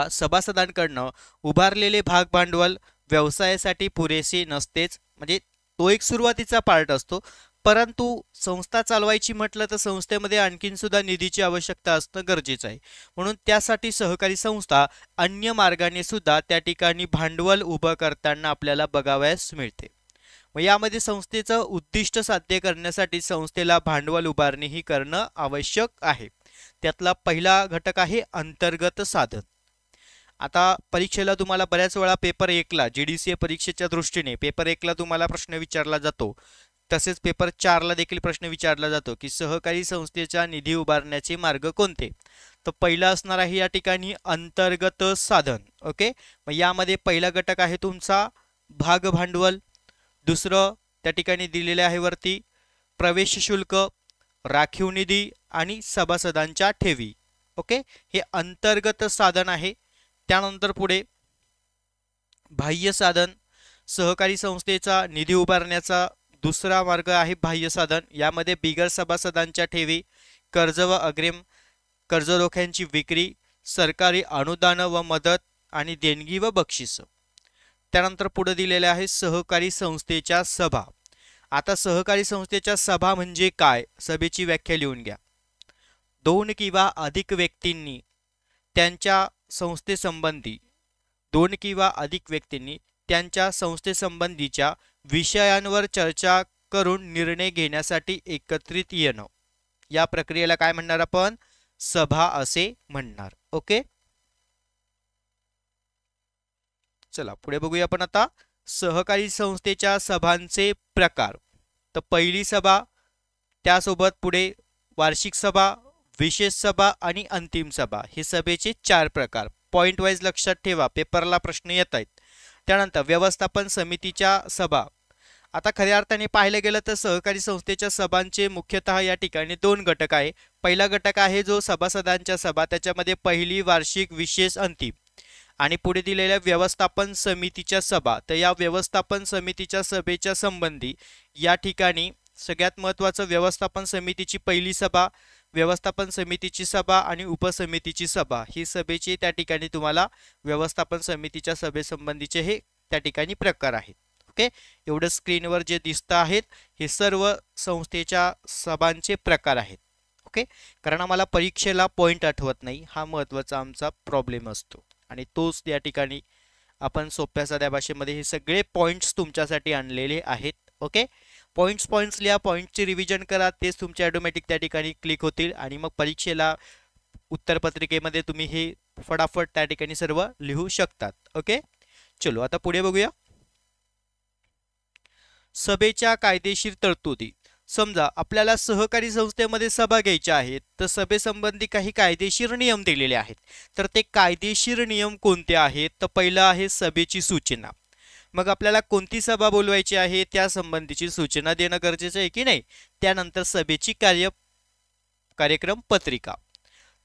सभासदांकडनं उभारलेले भाग भांडवल व्यवसायासाठी पुरेसे नसतेच, म्हणजे तो एक सुरुवातीचा पार्ट असतो, परंतु संस्था चालवायची म्हटलं तर संस्थेमध्ये आणखीन सुद्धा निधीची आवश्यकता असणं गरजेचं आहे. म्हणून त्यासाठी सहकारी संस्था अन्य मार्गाने सुद्धा त्या ठिकाणी भांडवल उभं करताना आपल्याला बघावयास मिळते. मग यामध्ये संस्थेचं उद्दिष्ट साध्य करण्यासाठी संस्थेला भांडवल उभारणी ही करणं आवश्यक आहे. त्यातला पहिला घटक आहे अंतर्गत साधन. आता परीक्षेला तुम्हाला बऱ्याच वेळा पेपर 1ला GDCA परीक्षेच्या दृष्टीने पेपर 1ला तुम्हाला प्रश्न विचारला जातो, तसेच पेपर 4ला देखील प्रश्न विचारला जातो की सहकारी संस्थेचा निधी उभारण्याचे मार्ग कोणते. तर पहिला असणार आहे या ठिकाणी अंतर्गत साधन. ओके, मग यामध्ये पहिला घटक आहे तुमचा भाग भांडवल, दुसरं त्या ठिकाणी दिलेले आहे वरती प्रवेश शुल्क, राखीव निधी आणि सभासदांच्या ठेवी. ओके, हे अंतर्गत साधन आहे. त्यानंतर पुढे बाह्य साधन, सहकारी संस्थेचा निधी उभारण्याचा दुसरा मार्ग आहे बाह्य साधन. यामध्ये बिगर सभासदांच्या ठेवी, कर्ज व अग्रिम कर्ज रोख्यांची विक्री, सरकारी अनुदान व मदत आणि देणगी व बक्षीस. त्यानंतर पुढे दिलेले आहे सहकारी संस्थेच्या सभा. आता सहकारी संस्थेच्या सभा म्हणजे काय, सभेची व्याख्या लिहून घ्या. 2 किंवा अधिक व्यक्तींनी त्यांच्या संस्थेसंबंधीच्या विषयांवर चर्चा करून निर्णय घेण्यासाठी एकत्रित येणं, या प्रक्रियेला काय म्हणणार आपण, सभा असे म्हणणार. ओके, चला पुढे बघूया आपण आता सहकारी संस्थेच्या सभांचे प्रकार. तर पहिली सभा, त्यासोबत पुढे वार्षिक सभा, विशेष सभा आणि अंतिम सभा, हे सभेचे 4 प्रकार. पॉइंट वाईज लक्षात ठेवा, पेपरला प्रश्न येत आहेत. त्यानंतर व्यवस्थापन समितीच्या सभा. आता खऱ्या अर्थाने पाहायला गेलं तर सहकारी संस्थेच्या सभांचे मुख्यतः या ठिकाणी 2 घटक आहे. पहिला घटक आहे जो सभासदांच्या सभा, त्याच्यामध्ये पहिली, वार्षिक, विशेष, अंतिम. आणि पुढे दिलेल्या व्यवस्थापन समितीच्या सभा. तर या व्यवस्थापन समितीच्या सभेच्या संबंधी या ठिकाणी सगळ्यात महत्त्वाचं व्यवस्थापन समितीची पहिली सभा, व्यवस्थापन समितीची सभा आणि उपसमितीची सभा, ही सभेचे त्या ठिकाणी तुम्हाला व्यवस्थापन समितीच्या सभेसंबंधीचे हे त्या ठिकाणी प्रकार आहेत. ओके, एवढं स्क्रीनवर जे दिसतं आहेत हे सर्व संस्थेच्या सभांचे प्रकार आहेत. ओके, कारण आम्हाला परीक्षेला पॉइंट आठवत नाही, हा महत्त्वाचा आमचा प्रॉब्लेम असतो आणि तोच या ठिकाणी आपण सोप्या साध्या भाषेमध्ये हे सगळे पॉइंट्स तुमच्यासाठी आणलेले आहेत. ओके, पॉइंट्स लिहा, पॉइंटची रिव्हिजन करा, तेच तुमचे ऑटोमॅटिक त्या ठिकाणी क्लिक होतील आणि मग परीक्षेला उत्तरपत्रिकेमध्ये तुम्ही हे फटाफट त्या ठिकाणी सर्व लिहू शकतात. ओके, चलो आता पुढे बघूया. सभेच्या कायदेशीर तरतुदी. समजा आपल्याला सहकारी संस्थेमध्ये सभा घ्यायच्या आहेत, तर सभेसंबंधी काही कायदेशीर नियम दिलेले आहेत. तर ते कायदेशीर नियम कोणते आहेत, तर पहिलं आहे सभेची सूचना. मग आपल्याला कोणती सभा बोलवायची आहे त्या संबंधीची सूचना देणं गरजेचं आहे की नाही. त्यानंतर सभेची कार्यक्रम पत्रिका.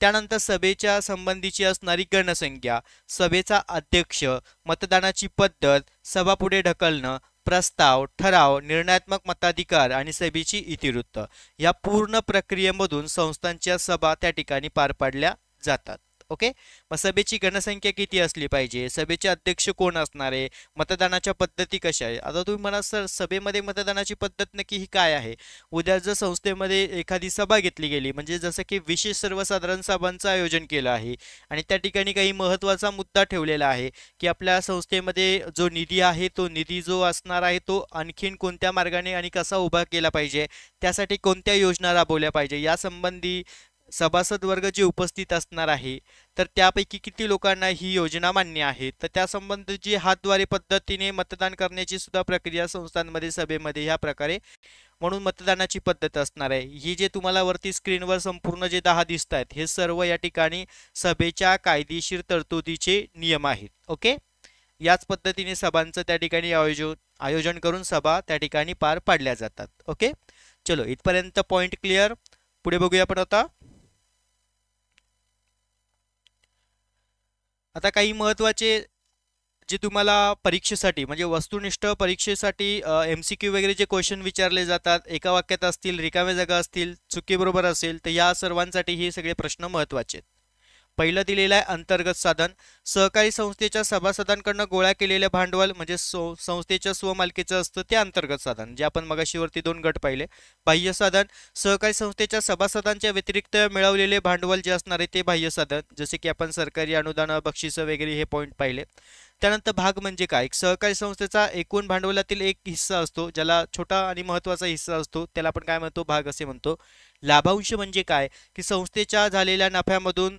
त्यानंतर सभेच्या संबंधीची असणारी गणसंख्या, सभेचा अध्यक्ष, मतदानाची पद्धत, सभा पुढे ढकलणं, प्रस्ताव, ठराव, निर्णयात्मक मताधिकार आणि सभेची इतिवृत्त, या पूर्ण प्रक्रियेमधून संस्थांच्या सभा त्या ठिकाणी पार पाडल्या जातात. ओके, मग सभेची गणसंख्या किती असली पाहिजे, सभेचे अध्यक्ष कोण असणार आहे, मतदानाच्या पद्धती कशा आहे. आता तुम्ही म्हणा सर सभेमध्ये मतदानाची पद्धत नक्की ही काय आहे. उद्या जर संस्थेमध्ये एखादी सभा घेतली गेली, म्हणजे जसं की विशेष सर्वसाधारण सभांचं आयोजन केलं आहे आणि त्या ठिकाणी काही महत्त्वाचा मुद्दा ठेवलेला आहे की आपल्या संस्थेमध्ये जो निधी आहे तो निधी जो असणार आहे तो आणखीन कोणत्या मार्गाने आणि कसा उभा केला पाहिजे, त्यासाठी कोणत्या योजना राबवल्या पाहिजे, या संबंधी सभासद वर्ग जे उपस्थित असणार आहे तर त्यापैकी किती लोकांना ही योजना मान्य आहे, तर त्यासंबंधीची हातद्वारे पद्धतीने मतदान करण्याची सुद्धा प्रक्रिया संस्थांमध्ये सभेमध्ये ह्या प्रकारे म्हणून मतदानाची पद्धत असणार आहे। ही जे तुम्हाला वरती स्क्रीनवर संपूर्ण जे 10 दिसत आहेत हे सर्व या ठिकाणी सभेच्या कायदेशीर तरतुदीचे नियम आहेत। ओके, याच पद्धतीने सभांचं त्या ठिकाणी आयोजन करून सभा त्या ठिकाणी पार पाडल्या जातात। ओके, चलो इथपर्यंत पॉइंट क्लिअर। पुढे बघूया आपण आता काही महत्त्वाचे जे तुम्हाला परीक्षेसाठी म्हणजे वस्तुनिष्ठ परीक्षेसाठी MCQ वगैरे जे क्वेश्चन विचारले जातात, एका वाक्यात असतील, रिकाम्या जागा असतील, चुकी बरोबर असेल, तर या सर्वांसाठी हे सगळे प्रश्न महत्त्वाचे आहेत। पहिलं दिलेलं आहे अंतर्गत साधन। सहकारी संस्थेच्या सभासदांकडून गोळा केलेले भांडवल म्हणजे संस्थेच्या स्वमालकीचं असतं ते अंतर्गत साधन, जे आपण मगाशी वरती 2 गट पाहिले। बाह्य साधन, सहकारी संस्थेच्या सभासदांच्या व्यतिरिक्त मिळवलेले भांडवल जे असणार आहे ते बाह्य साधन, जसे की आपण सरकारी अनुदान, बक्षिसं वगैरे हे पॉईंट पाहिले। त्यानंतर भाग म्हणजे काय, सहकारी संस्थेचा एकूण भांडवलातील एक हिस्सा असतो, ज्याला छोटा आणि महत्त्वाचा हिस्सा असतो, त्याला आपण काय म्हणतो, भाग असे म्हणतो। लाभांश म्हणजे काय, की संस्थेच्या झालेल्या नफ्यामधून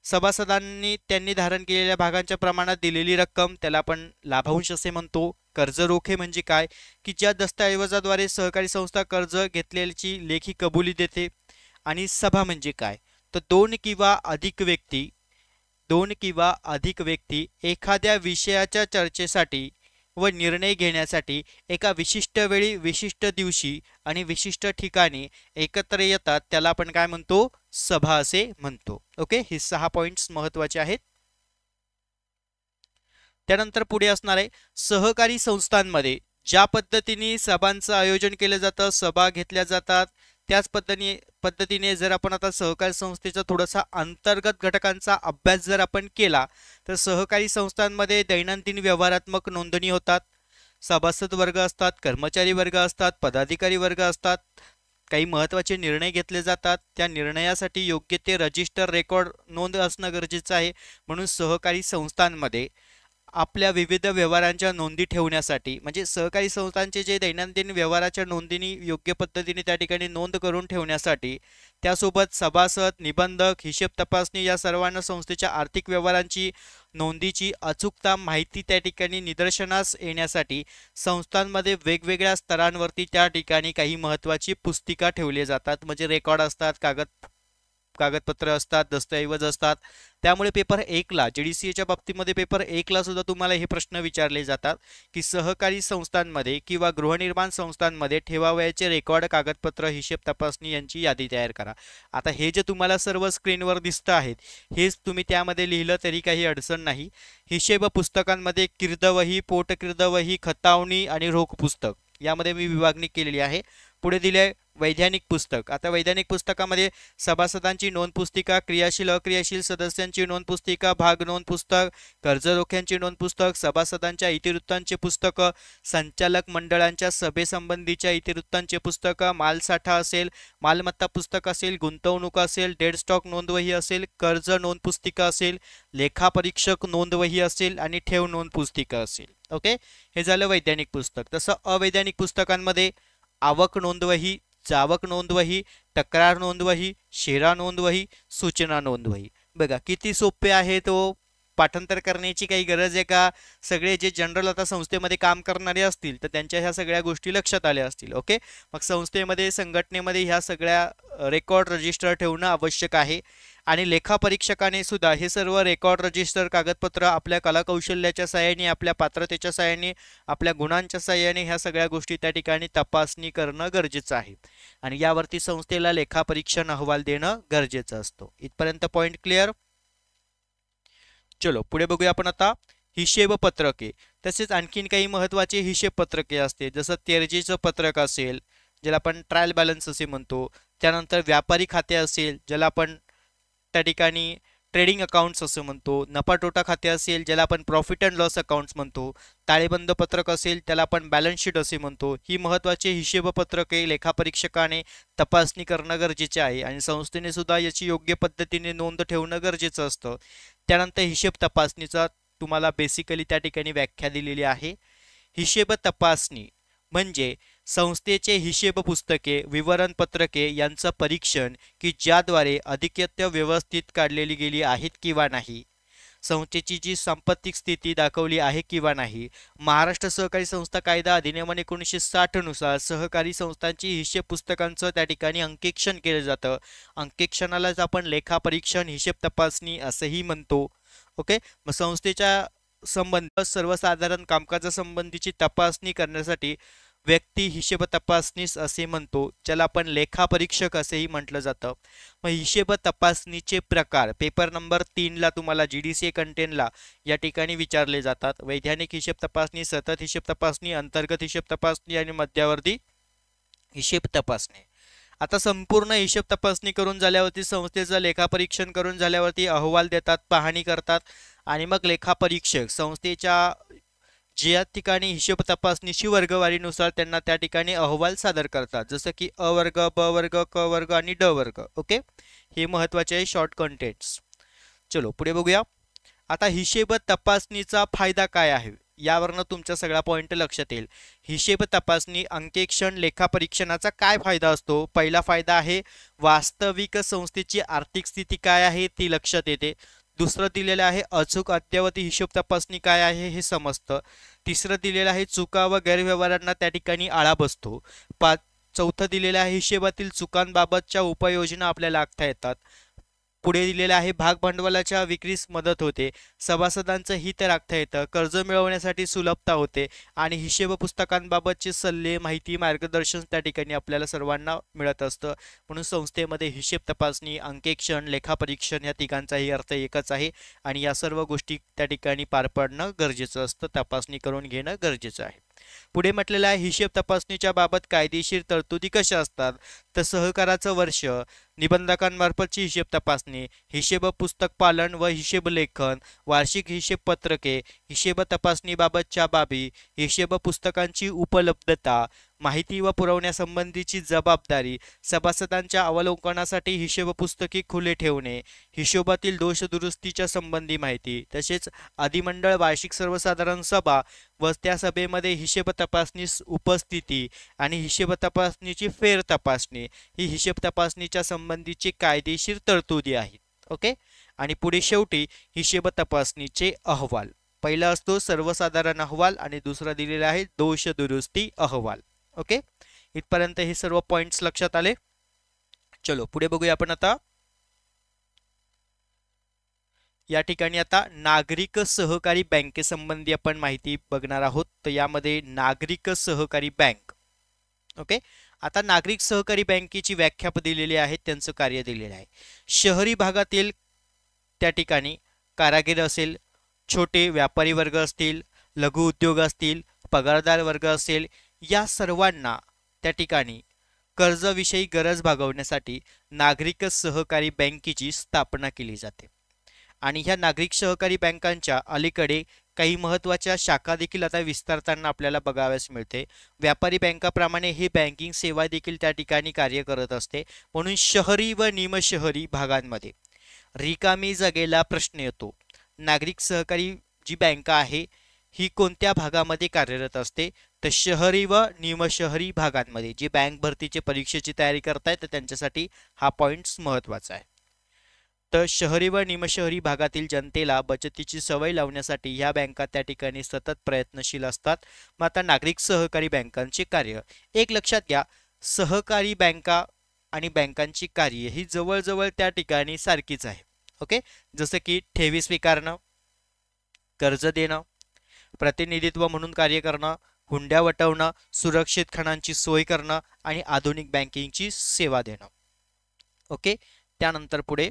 सभासदांनी त्यांनी धारण केलेल्या भागांच्या प्रमाणात दिलेली रक्कम, त्याला आपण लाभांश असे म्हणतो। कर्ज रोखे म्हणजे काय, की ज्या दस्तऐवजाद्वारे सहकारी संस्था कर्ज घेतलेल्याची लेखी कबुली देते। आणि सभा म्हणजे काय, तर दोन किंवा अधिक व्यक्ती एखाद्या विषयाच्या चर्चेसाठी व निर्णय घेण्यासाठी एका विशिष्ट वेळी, विशिष्ट दिवशी आणि विशिष्ट ठिकाणी एकत्र येतात, त्याला आपण काय म्हणतो, सभा असे म्हणतो। ओके, हे 6 पॉइंट्स महत्त्वाचे आहेत। त्यानंतर पुढे असणार आहे सहकारी संस्थांमध्ये ज्या पद्धतीने सभांचं आयोजन केलं जातं, सभा घेतल्या जातात, त्याच पद्धतीने जर आपण आता सहकारी संस्थेचा थोडासा अंतर्गत घटकांचा अभ्यास जर आपण केला तर सहकारी संस्थांमध्ये दैनंदिन व्यवहारात्मक नोंदणी होतात, सभासद वर्ग असतात, कर्मचारी वर्ग असतात, पदाधिकारी वर्ग असतात, काही महत्त्वाचे निर्णय घेतले जातात, त्या निर्णयासाठी योग्य ते रजिस्टर रेकॉर्ड नोंद असणं गरजेचं आहे। म्हणून सहकारी संस्थांमध्ये आपल्या विविध व्यवहारांच्या नोंदी ठेवण्यासाठी म्हणजे सहकारी संस्थांचे जे दैनंदिन व्यवहाराच्या नोंदीनी योग्य पद्धतीने त्या ठिकाणी नोंद करून ठेवण्यासाठी, त्यासोबत सभासद, निबंधक, हिशेब तपासणी या सर्वांना संस्थेच्या आर्थिक व्यवहारांची नोंदीची अचूकता माहिती त्या ठिकाणी निदर्शनास येण्यासाठी संस्थांमध्ये वेगवेगळ्या स्तरांवरती त्या ठिकाणी काही महत्त्वाची पुस्तिका ठेवले जातात, म्हणजे रेकॉर्ड असतात, कागदपत्र असतात, दस्तऐवज असतात। त्यामुळे पेपर 1 ला JDCA च्या बाबतीमध्ये पेपर 1 ला सुद्धा तुम्हाला हे प्रश्न विचारले जातात की सहकारी संस्थांमध्ये किंवा गृहनिर्माण संस्थांमध्ये ठेवावयाचे रेकॉर्ड, कागदपत्र, हिशेब तपासणी यांची यादी तयार करा। आता हे जे तुम्हाला सर्व स्क्रीनवर दिसतं आहेत हेच तुम्ही त्यामध्ये लिहिलं तरी काही अडचण नाही। हिशेब पुस्तकांमध्ये कीर्दवही, पोटकीर्दवही, खतावणी आणि रोख पुस्तक यामध्ये मी विभागणी केलेली आहे। पुढे दिले वैधानिक पुस्तक। आता वैधानिक पुस्तकामध्ये सभासदांची नोंद पुस्तिका, क्रियाशील अक्रियाशील सदस्यांची नोंद पुस्तिका, भाग नोंद पुस्तक, कर्ज रोख्यांची नोंद पुस्तक, सभासदांच्या इतिवृत्तांचे पुस्तक, संचालक मंडळांच्या सभेसंबंधीच्या इतिवृत्तांचे पुस्तक, मालसाठा असेल, मालमत्ता पुस्तक असेल, गुंतवणूक असेल, डेड स्टॉक नोंदवही असेल, कर्ज नोंद पुस्तिका असेल, लेखापरीक्षक नोंदवही असेल आणि ठेव नोंद पुस्तिका असेल। ओके, हे झालं वैधानिक पुस्तक। तसं अवैधानिक पुस्तकांमध्ये आवक नोंदवही, जावक नोंदवही, तक्रार नोंदवही, शेरा नोंदवही, सूचना नोंदवही। बघा किती सोपे आहे, तो पाठांतर करण्याची काही गरज आहे का? सगळे जे जनरल आता संस्थेमध्ये काम करणारे असतील तर त्यांच्या ह्या सगळ्या गोष्टी लक्षात आल्या असतील। ओके, मग संस्थेमध्ये, संघटनेमध्ये ह्या सगळ्या रेकॉर्ड, रजिस्टर ठेवणं आवश्यक आहे। आणि लेखापरीक्षकाने सुद्धा हे सर्व रेकॉर्ड, रजिस्टर, कागदपत्र आपल्या कलाकौशल्याच्या सहाय्याने, आपल्या पात्रतेच्या सहाय्याने, आपल्या गुणांच्या सहाय्याने ह्या सगळ्या गोष्टी त्या ठिकाणी तपासणी करणं गरजेचं आहे आणि यावरती संस्थेला लेखापरीक्षण अहवाल देणं गरजेचं असतो। इथपर्यंत पॉइंट क्लिअर? चलो पुढे बघूया आपण आता हिशेब पत्रके। तसेच आणखीन काही महत्त्वाचे हिशेब पत्रके असते, जसं तेरजेचं पत्रक असेल ज्याला आपण ट्रायल बॅलन्स असे म्हणतो, त्यानंतर व्यापारी खाते असेल ज्याला आपण त्या ठिकाणी ट्रेडिंग अकाउंट्स असं म्हणतो, नफा तोटा खाते असेल ज्याला आपण प्रॉफिट अँड लॉस अकाउंट्स म्हणतो, ताळेबंद पत्रक असेल त्याला आपण बॅलन्स शीट असे म्हणतो। ही महत्त्वाची हिशेब पत्रके लेखापरीक्षकाने तपासणी करणं गरजेचे आहे आणि संस्थेने सुद्धा याची योग्य पद्धतीने नोंद ठेवणं गरजेचं असतं। त्यानंतर हिशेब तपासणीचा तुम्हाला बेसिकली त्या ठिकाणी व्याख्या दिलेली आहे। हिशेब तपासणी म्हणजे संस्थेचे हिशेब पुस्तके, विवरणपत्रके यांचं परीक्षण की ज्याद्वारे अधिकृत्य व्यवस्थित काढलेली गेली आहेत किंवा नाही, संस्थेची जी सांपत्तिक स्थिती दाखवली आहे किंवा नाही, महाराष्ट्र सहकारी संस्था कायदा अधिनियम 1960 नुसार सहकारी संस्थांची हिशेब पुस्तकांचं त्या ठिकाणी अंकेक्षण केलं जातं. अंकेक्षणालाच आपण लेखापरीक्षण, हिशेब तपासणी असंही म्हणतो. ओके, मग संस्थेच्या संबंध सर्वसाधारण कामकाजासंबंधीची तपासणी करण्यासाठी व्यक्ती हिशेब तपासनीस असे म्हणतो, ज्याला आपण लेखापरीक्षक असेही म्हटलं जातं. मग हिशेब तपासणीचे प्रकार पेपर नंबर 3 ला तुम्हाला GDCA कंटेनला या ठिकाणी विचारले जातात. वैधानिक हिशेब तपासणी, सतत हिशेब तपासणी, अंतर्गत हिशेब तपासणी आणि मध्यावर्ती हिशेब तपासणी. आता संपूर्ण हिशेब तपासणी करून झाल्यावरती संस्थेचं लेखापरीक्षण करून झाल्यावरती अहवाल देतात, पाहणी करतात आणि मग लेखापरीक्षक संस्थेच्या ज्या ठिकाणी हिशेब तपासणीची वर्गवारीनुसार त्यांना त्या ठिकाणी अहवाल सादर करतात, जसं की अ वर्ग, ब वर्ग, क वर्ग आणि ड वर्ग. ओके, हे महत्त्वाचे आहे शॉर्ट कंटेंट्स. चलो पुढे बघूया. आता हिशेब तपासणीचा फायदा काय आहे यावरनं तुमचा सगळा पॉइंट लक्षात येईल. हिशेब तपासणी, अंकेक्षण, लेखापरीक्षणाचा काय फायदा असतो? पहिला फायदा आहे वास्तविक संस्थेची आर्थिक स्थिती काय आहे ती लक्षात येते. दुसरं दिलेलं आहे अचूक अद्ययावती हिशोब तपासणी काय आहे हे समजतं. तिसरं दिलेलं आहे चुका व गैरव्यवहारांना त्या ठिकाणी आळा बसतो. चौथं दिलेलं आहे हिशेबातील चुकांबाबतच्या उपाययोजना आपल्याला आखता येतात. पुढे दिलेलं आहे भाग भांडवलाच्या विक्रीस मदत होते, सभासदांचं हित राखता येतं, कर्ज मिळवण्यासाठी सुलभता होते आणि हिशेब पुस्तकांबाबतचे सल्ले, माहिती, मार्गदर्शन त्या ठिकाणी आपल्याला सर्वांना मिळत असतं. म्हणून संस्थेमध्ये हिशेब तपासणी, अंकेक्षण, लेखापरीक्षण या तिघांचाही अर्थ एकच आहे आणि या सर्व गोष्टी त्या ठिकाणी पार पाडणं गरजेचं असतं, तपासणी करून घेणं गरजेचं आहे. पुढे म्हटलेलं आहे हिशेब तपासणीच्या बाबत कायदेशीर तरतुदी कशा असतात, तर सहकाराचं वर्ष, निबंधकांमार्फतची हिशेब तपासणी, हिशेब पुस्तक पालन व हिशेब लेखन, वार्षिक हिशेब पत्रके, हिशेब तपासणीबाबतच्या बाबी, हिशेब पुस्तकांची उपलब्धता, माहिती व पुरवण्यासंबंधीची जबाबदारी, सभासदांच्या अवलोकनासाठी हिशेब पुस्तके खुले ठेवणे, हिशोबातील दोष दुरुस्तीच्या संबंधी माहिती, तसेच अधिमंडळ वार्षिक सर्वसाधारण सभा व त्या सभेमध्ये हिशेब तपासणीस उपस्थिती आणि हिशेब तपासणीची फेर तपासणी ही हिशेब तपासणीच्या संबंधीची कायदेशीर तरतुदी आहेत. ओके, आणि पुढे शेवटी हिशेब तपासणीचे अहवाल. पहिला असतो सर्वसाधारण अहवाल आणि दुसरा दिलेला आहे दोष दुरुस्ती अहवाल. ओके, इथपर्यंत हे सर्व पॉइंट्स लक्षात आले. चलो पुढे बघूया आपण आता. या ठिकाणी आता नागरिक सहकारी बँकेसंबंधी आपण माहिती बघणार आहोत. तर यामध्ये नागरिक सहकारी बँक. ओके, आता नागरिक सहकारी बँकेची व्याख्या दिलेली आहे, त्यांचं कार्य दिलेलं आहे. शहरी भागातील त्या ठिकाणी कारागीर असेल, छोटे व्यापारी वर्ग असतील, लघु उद्योग असतील, पगारदार वर्ग असेल, या सर्वांना त्या ठिकाणी कर्जाविषयी गरज भागवण्यासाठी नागरिक सहकारी बँकेची स्थापना केली जाते. आणि ह्या नागरिक सहकारी बँकांच्या अलीकडे काही महत्त्वाच्या शाखा देखील आता विस्तारताना आपल्याला बघाव्यास मिळते. व्यापारी बँकाप्रमाणे ही बँकिंग सेवा देखील त्या ठिकाणी कार्य करत असते. म्हणून शहरी व निमशहरी भागांमध्ये रिकामी जागेला प्रश्न येतो. नागरिक सहकारी जी बँक आहे ही कोणत्या भागामध्ये कार्यरत असते, तर शहरी व निमशहरी भागांमध्ये. जे बँक भरतीची परीक्षेची तयारी करतायत तर त्यांच्यासाठी हा पॉइंट्स महत्त्वाचा आहे. तर शहरी व निमशहरी भागातील जनतेला बचतीची सवय लावण्यासाठी ह्या बँका त्या ठिकाणी सतत प्रयत्नशील असतात. मग आता नागरिक सहकारी बँकांचे कार्य एक लक्षात घ्या. सहकारी बँका आणि बँकांची कार्य ही जवळजवळ त्या ठिकाणी सारखीच आहे. ओके, जसं की ठेवी स्वीकारणं, कर्ज देणं, प्रतिनिधित्व म्हणून कार्य करणं, हुंड्या वटवणं, सुरक्षित खणांची सोय करणं आणि आधुनिक बँकिंगची सेवा देणं. ओके, त्यानंतर पुढे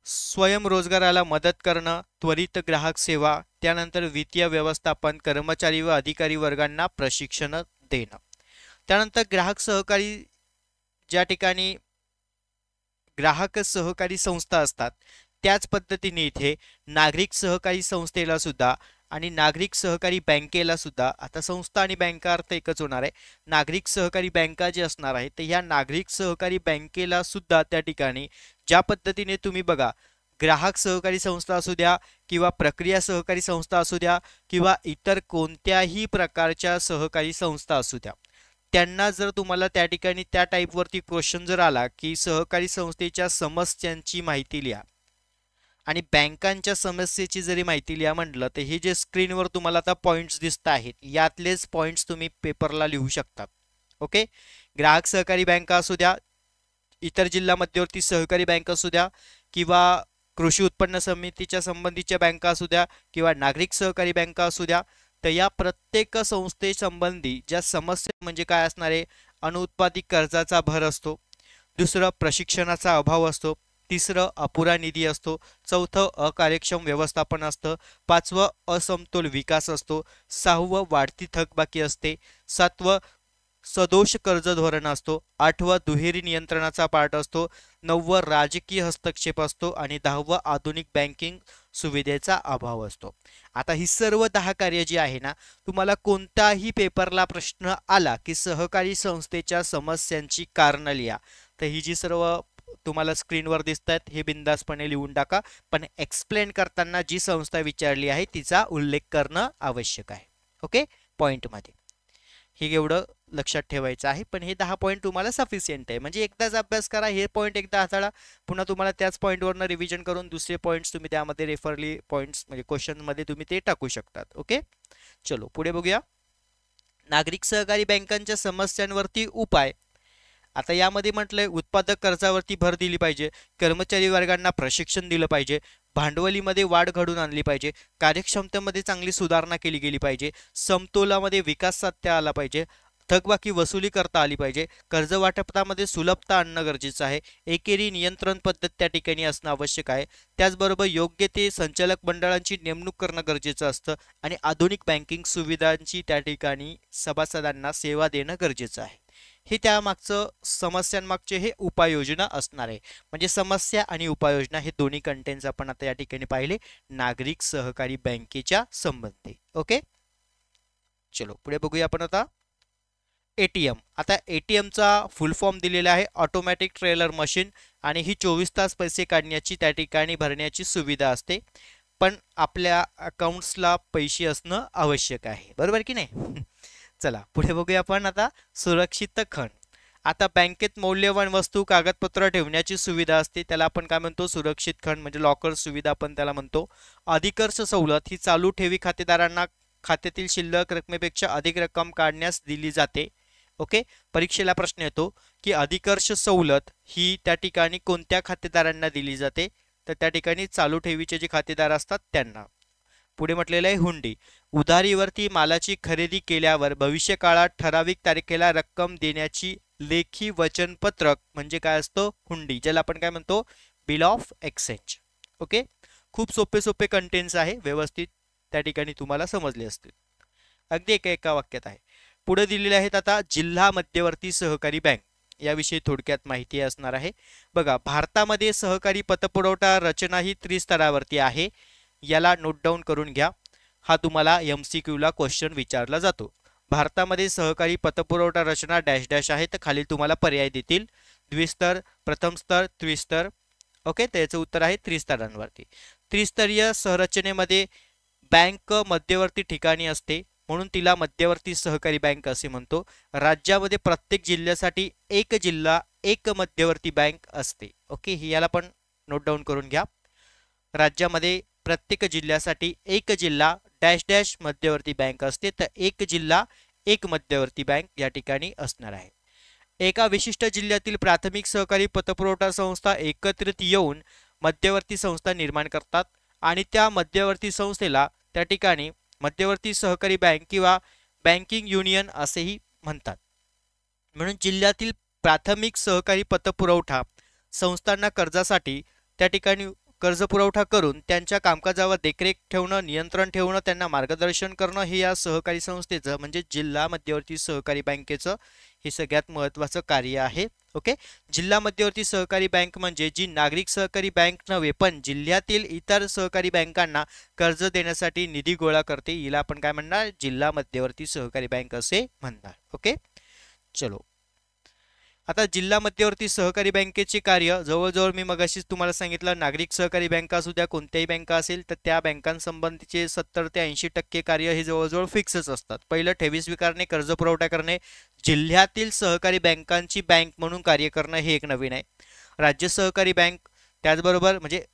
स्वयंरोजगाराला मदत करणं, त्वरित ग्राहक सेवा, त्यानंतर वित्तीय व्यवस्थापन, कर्मचारी व अधिकारी वर्गांना प्रशिक्षण देणं. त्यानंतर ग्राहक सहकारी ज्या ठिकाणी ग्राहक सहकारी संस्था असतात त्याच पद्धतीने इथे नागरिक सहकारी संस्थेला सुद्धा आणि नागरिक सहकारी बँकेला सुद्धा, आता संस्था आणि बँका अर्थ एकच होणार आहे. नागरिक सहकारी बँका जे असणार आहे तर ह्या नागरिक सहकारी बँकेला सुद्धा त्या ठिकाणी ज्या पद्धतीने तुम्ही बघा ग्राहक सहकारी संस्था असू द्या किंवा प्रक्रिया सहकारी संस्था असू द्या किंवा इतर कोणत्याही प्रकारच्या सहकारी संस्था असू द्या, त्यांना जर तुम्हाला त्या ठिकाणी त्या टाईपवरती क्वेश्चन जर आला की सहकारी संस्थेच्या समस्यांची माहिती लिहा आणि बँकांच्या समस्येची जरी माहिती लिहा म्हटलं, तर हे जे स्क्रीनवर तुम्हाला आता पॉईंट्स दिसत आहेत यातलेच पॉईंट्स तुम्ही पेपरला लिहू शकता. ओके, ग्राहक सहकारी बँका असू द्या, इतर जिल्हा मध्यवर्ती सहकारी बँक असू द्या किंवा कृषी उत्पन्न समितीच्या संबंधीच्या बँका असू द्या किंवा नागरिक सहकारी बँका असू द्या, तर या प्रत्येक संस्थेसंबंधी ज्या समस्या म्हणजे काय असणार आहे, अनुत्पादित कर्जाचा भर असतो, दुसरं प्रशिक्षणाचा अभाव असतो, तिसरं अपुरा निधी असतो, चौथं अकार्यक्षम व्यवस्थापन असतं, पाचवं असमतोल विकास असतो, सहावं वाढती थकबाकी असते, सातवं सदोष कर्ज धोरण असतो, आठवं दुहेरी नियंत्रणाचा पाठ असतो, नववं राजकीय हस्तक्षेप असतो आणि दहावं आधुनिक बँकिंग सुविधेचा अभाव असतो. आता ही सर्व 10 कार्य जी आहे ना, तुम्हाला कोणताही पेपरला प्रश्न आला की सहकारी संस्थेच्या समस्यांची कारणं लिहा, तर ही जी सर्व तुम्हाला स्क्रीनवर दिसत आहेत हे बिंदासपणे लिहून टाका, पण एक्सप्लेन करताना जी संस्था विचारली आहे तिचा उल्लेख करणं आवश्यक आहे. ओके, पॉईंटमध्ये हे एवढं लक्षात ठेवायचं आहे. पण हे 10 पॉईंट तुम्हाला सफिशियंट आहे, म्हणजे एकदाच अभ्यास करा, हे पॉईंट एकदा हाताळा, पुन्हा तुम्हाला त्याच पॉईंटवरनं रिव्हिजन करून दुसरे पॉईंट्स तुम्ही त्यामध्ये रेफरली पॉईंट्स म्हणजे क्वेश्चनमध्ये तुम्ही ते टाकू शकतात. ओके, चलो पुढे बघूया. नागरिक सहकारी बँकांच्या समस्यांवरती उपाय. आता यामध्ये म्हटलंय उत्पादक कर्जावरती भर दिली पाहिजे, कर्मचारी वर्गांना प्रशिक्षण दिलं पाहिजे, भांडवलीमध्ये वाढ घडून आणली पाहिजे, कार्यक्षमतेमध्ये चांगली सुधारणा केली गेली पाहिजे, समतोलामध्ये विकास साधता आला पाहिजे, थकबाकी वसुली करता आली पाहिजे, कर्ज वाटपामध्ये सुलभता आणणं गरजेचं आहे, एकेरी नियंत्रण पद्धत त्या ठिकाणी असणं आवश्यक आहे, त्याचबरोबर योग्य ते संचालक मंडळांची नेमणूक करणं गरजेचं असतं आणि आधुनिक बँकिंग सुविधांची त्या ठिकाणी सभासदांना सेवा देणं गरजेचं आहे. हे त्यामागचं समस्यांमागचे हे उपाययोजना असणार आहे. म्हणजे समस्या आणि उपाययोजना हे दोन्ही कंटेंट्स आपण आता या ठिकाणी पाहिले नागरिक सहकारी बँकेच्या संबंधी. ओके, चलो पुढे बघूया आपण आता एटीएम. आता एटीएमचा फुल फॉर्म दिलेला आहे ऑटोमॅटिक ट्रेलर मशीन आणि ही 24 तास पैसे काढण्याची त्या ठिकाणी भरण्याची सुविधा असते, पण आपल्या अकाउंट्सला पैसे असणं आवश्यक आहे, बरोबर की नाही. चला पुढे बघूया आपण आता सुरक्षित खण. आता बँकेत मौल्यवान वस्तू कागदपत्र ठेवण्याची सुविधा असते, त्याला आपण काय म्हणतो, सुरक्षित खण म्हणजे लॉकर सुविधा आपण त्याला म्हणतो. अधिकर्ष सवलत ही चालू ठेवी खातेदारांना खात्यातील शिल्लक रकमेपेक्षा अधिक रक्कम काढण्यास दिली जाते. ओके, परीक्षेला प्रश्न येतो की अधिकर्ष सवलत ही त्या ठिकाणी कोणत्या खातेदारांना दिली जाते, तर त्या ठिकाणी चालू ठेवीचे जे खातेदार असतात त्यांना. पुढे म्हटलेलं आहे हुंडी. उधारीवरती मालाची खरेदी केल्यावर भविष्य काळात ठराविक तारखेला रक्कम देण्याची लेखी वचनपत्रक म्हणजे काय असतं, हुंडी, ज्याला आपण काय म्हणतो, बिल ऑफ एक्सचेंज. ओके, खूप सोपे सोपे कंटेंट्स आहे, व्यवस्थित त्या ठिकाणी तुम्हाला समजले असतील, अगदी एका वाक्यात आहे. पुढे दिलेले आहेत आता जिल्हा मध्यवर्ती सहकारी बँक, याविषयी थोडक्यात माहिती असणार आहे. बघा, भारतामध्ये सहकारी पतपुरवठा रचना ही त्रिस्तरावरती आहे, याला नोट डाऊन करून घ्या. हा तुम्हाला MCQ ला क्वेश्चन विचारला जातो. भारतामध्ये सहकारी पतपुरवठा रचना डॅश डॅश आहे, तर खाली तुम्हाला पर्याय देतील, द्विस्तर, प्रथम स्तर, त्रिस्तर. ओके, त्याचं उत्तर आहे त्रिस्तरांवरती. त्रिस्तरीय संरचनेमध्ये बँक मध्यवर्ती ठिकाणी असते म्हणून तिला मध्यवर्ती सहकारी बँक असे म्हणतो. राज्यामध्ये प्रत्येक जिल्ह्यासाठी एक जिल्हा एक मध्यवर्ती बँक असते. ओके, ही याला पण नोट डाऊन करून घ्या. राज्यामध्ये प्रत्येक जिल्ह्यासाठी एक जिल्हा डॅश डॅश मध्यवर्ती बँक असते, तर एक जिल्हा एक मध्यवर्ती बँक या ठिकाणी असणार आहे. एका विशिष्ट जिल्ह्यातील प्राथमिक सहकारी पतपुरवठा संस्था एकत्रित येऊन मध्यवर्ती संस्था निर्माण करतात आणि त्या मध्यवर्ती संस्थेला त्या ठिकाणी मध्यवर्ती सहकारी बँक किंवा बँकिंग युनियन असेही म्हणतात. म्हणून जिल्ह्यातील प्राथमिक सहकारी पतपुरवठा संस्थांना कर्जासाठी त्या ठिकाणी कर्ज पुरवठा करून त्यांच्या कामकाजावर देखरेख ठेवणं, नियंत्रण ठेवणं, त्यांना मार्गदर्शन करणं हे या सहकारी संस्थेचं म्हणजे जिल्हा मध्यवर्ती सहकारी बँकेचं हे सगळ्यात महत्त्वाचं कार्य आहे. ओके, जिल्हा मध्यवर्ती सहकारी बँक म्हणजे जी नागरिक सहकारी बँक नव्हे पण जिल्ह्यातील इतर सहकारी बँकांना कर्ज देण्यासाठी निधी गोळा करते, हिला आपण काय म्हणणार, जिल्हा मध्यवर्ती सहकारी बँक असे म्हणणार. ओके, चलो आता जिल्हा मध्यवर्ती सहकारी बँकेचे कार्य जवळजवळ मी मगाशीच तुम्हाला सांगितलं, नागरिक सहकारी बँका असू द्या, कोणत्याही बँका असेल तर त्या बँकांसंबंधीचे 70 ते 80% कार्य हे जवळजवळ फिक्सच असतात. पहिलं ठेवी स्वीकारणे, कर्ज पुरवठा करणे, जिल्ह्यातील सहकारी बँकांची बँक म्हणून कार्य करणं हे एक नवीन आहे. राज्य सहकारी बँक त्याचबरोबर म्हणजे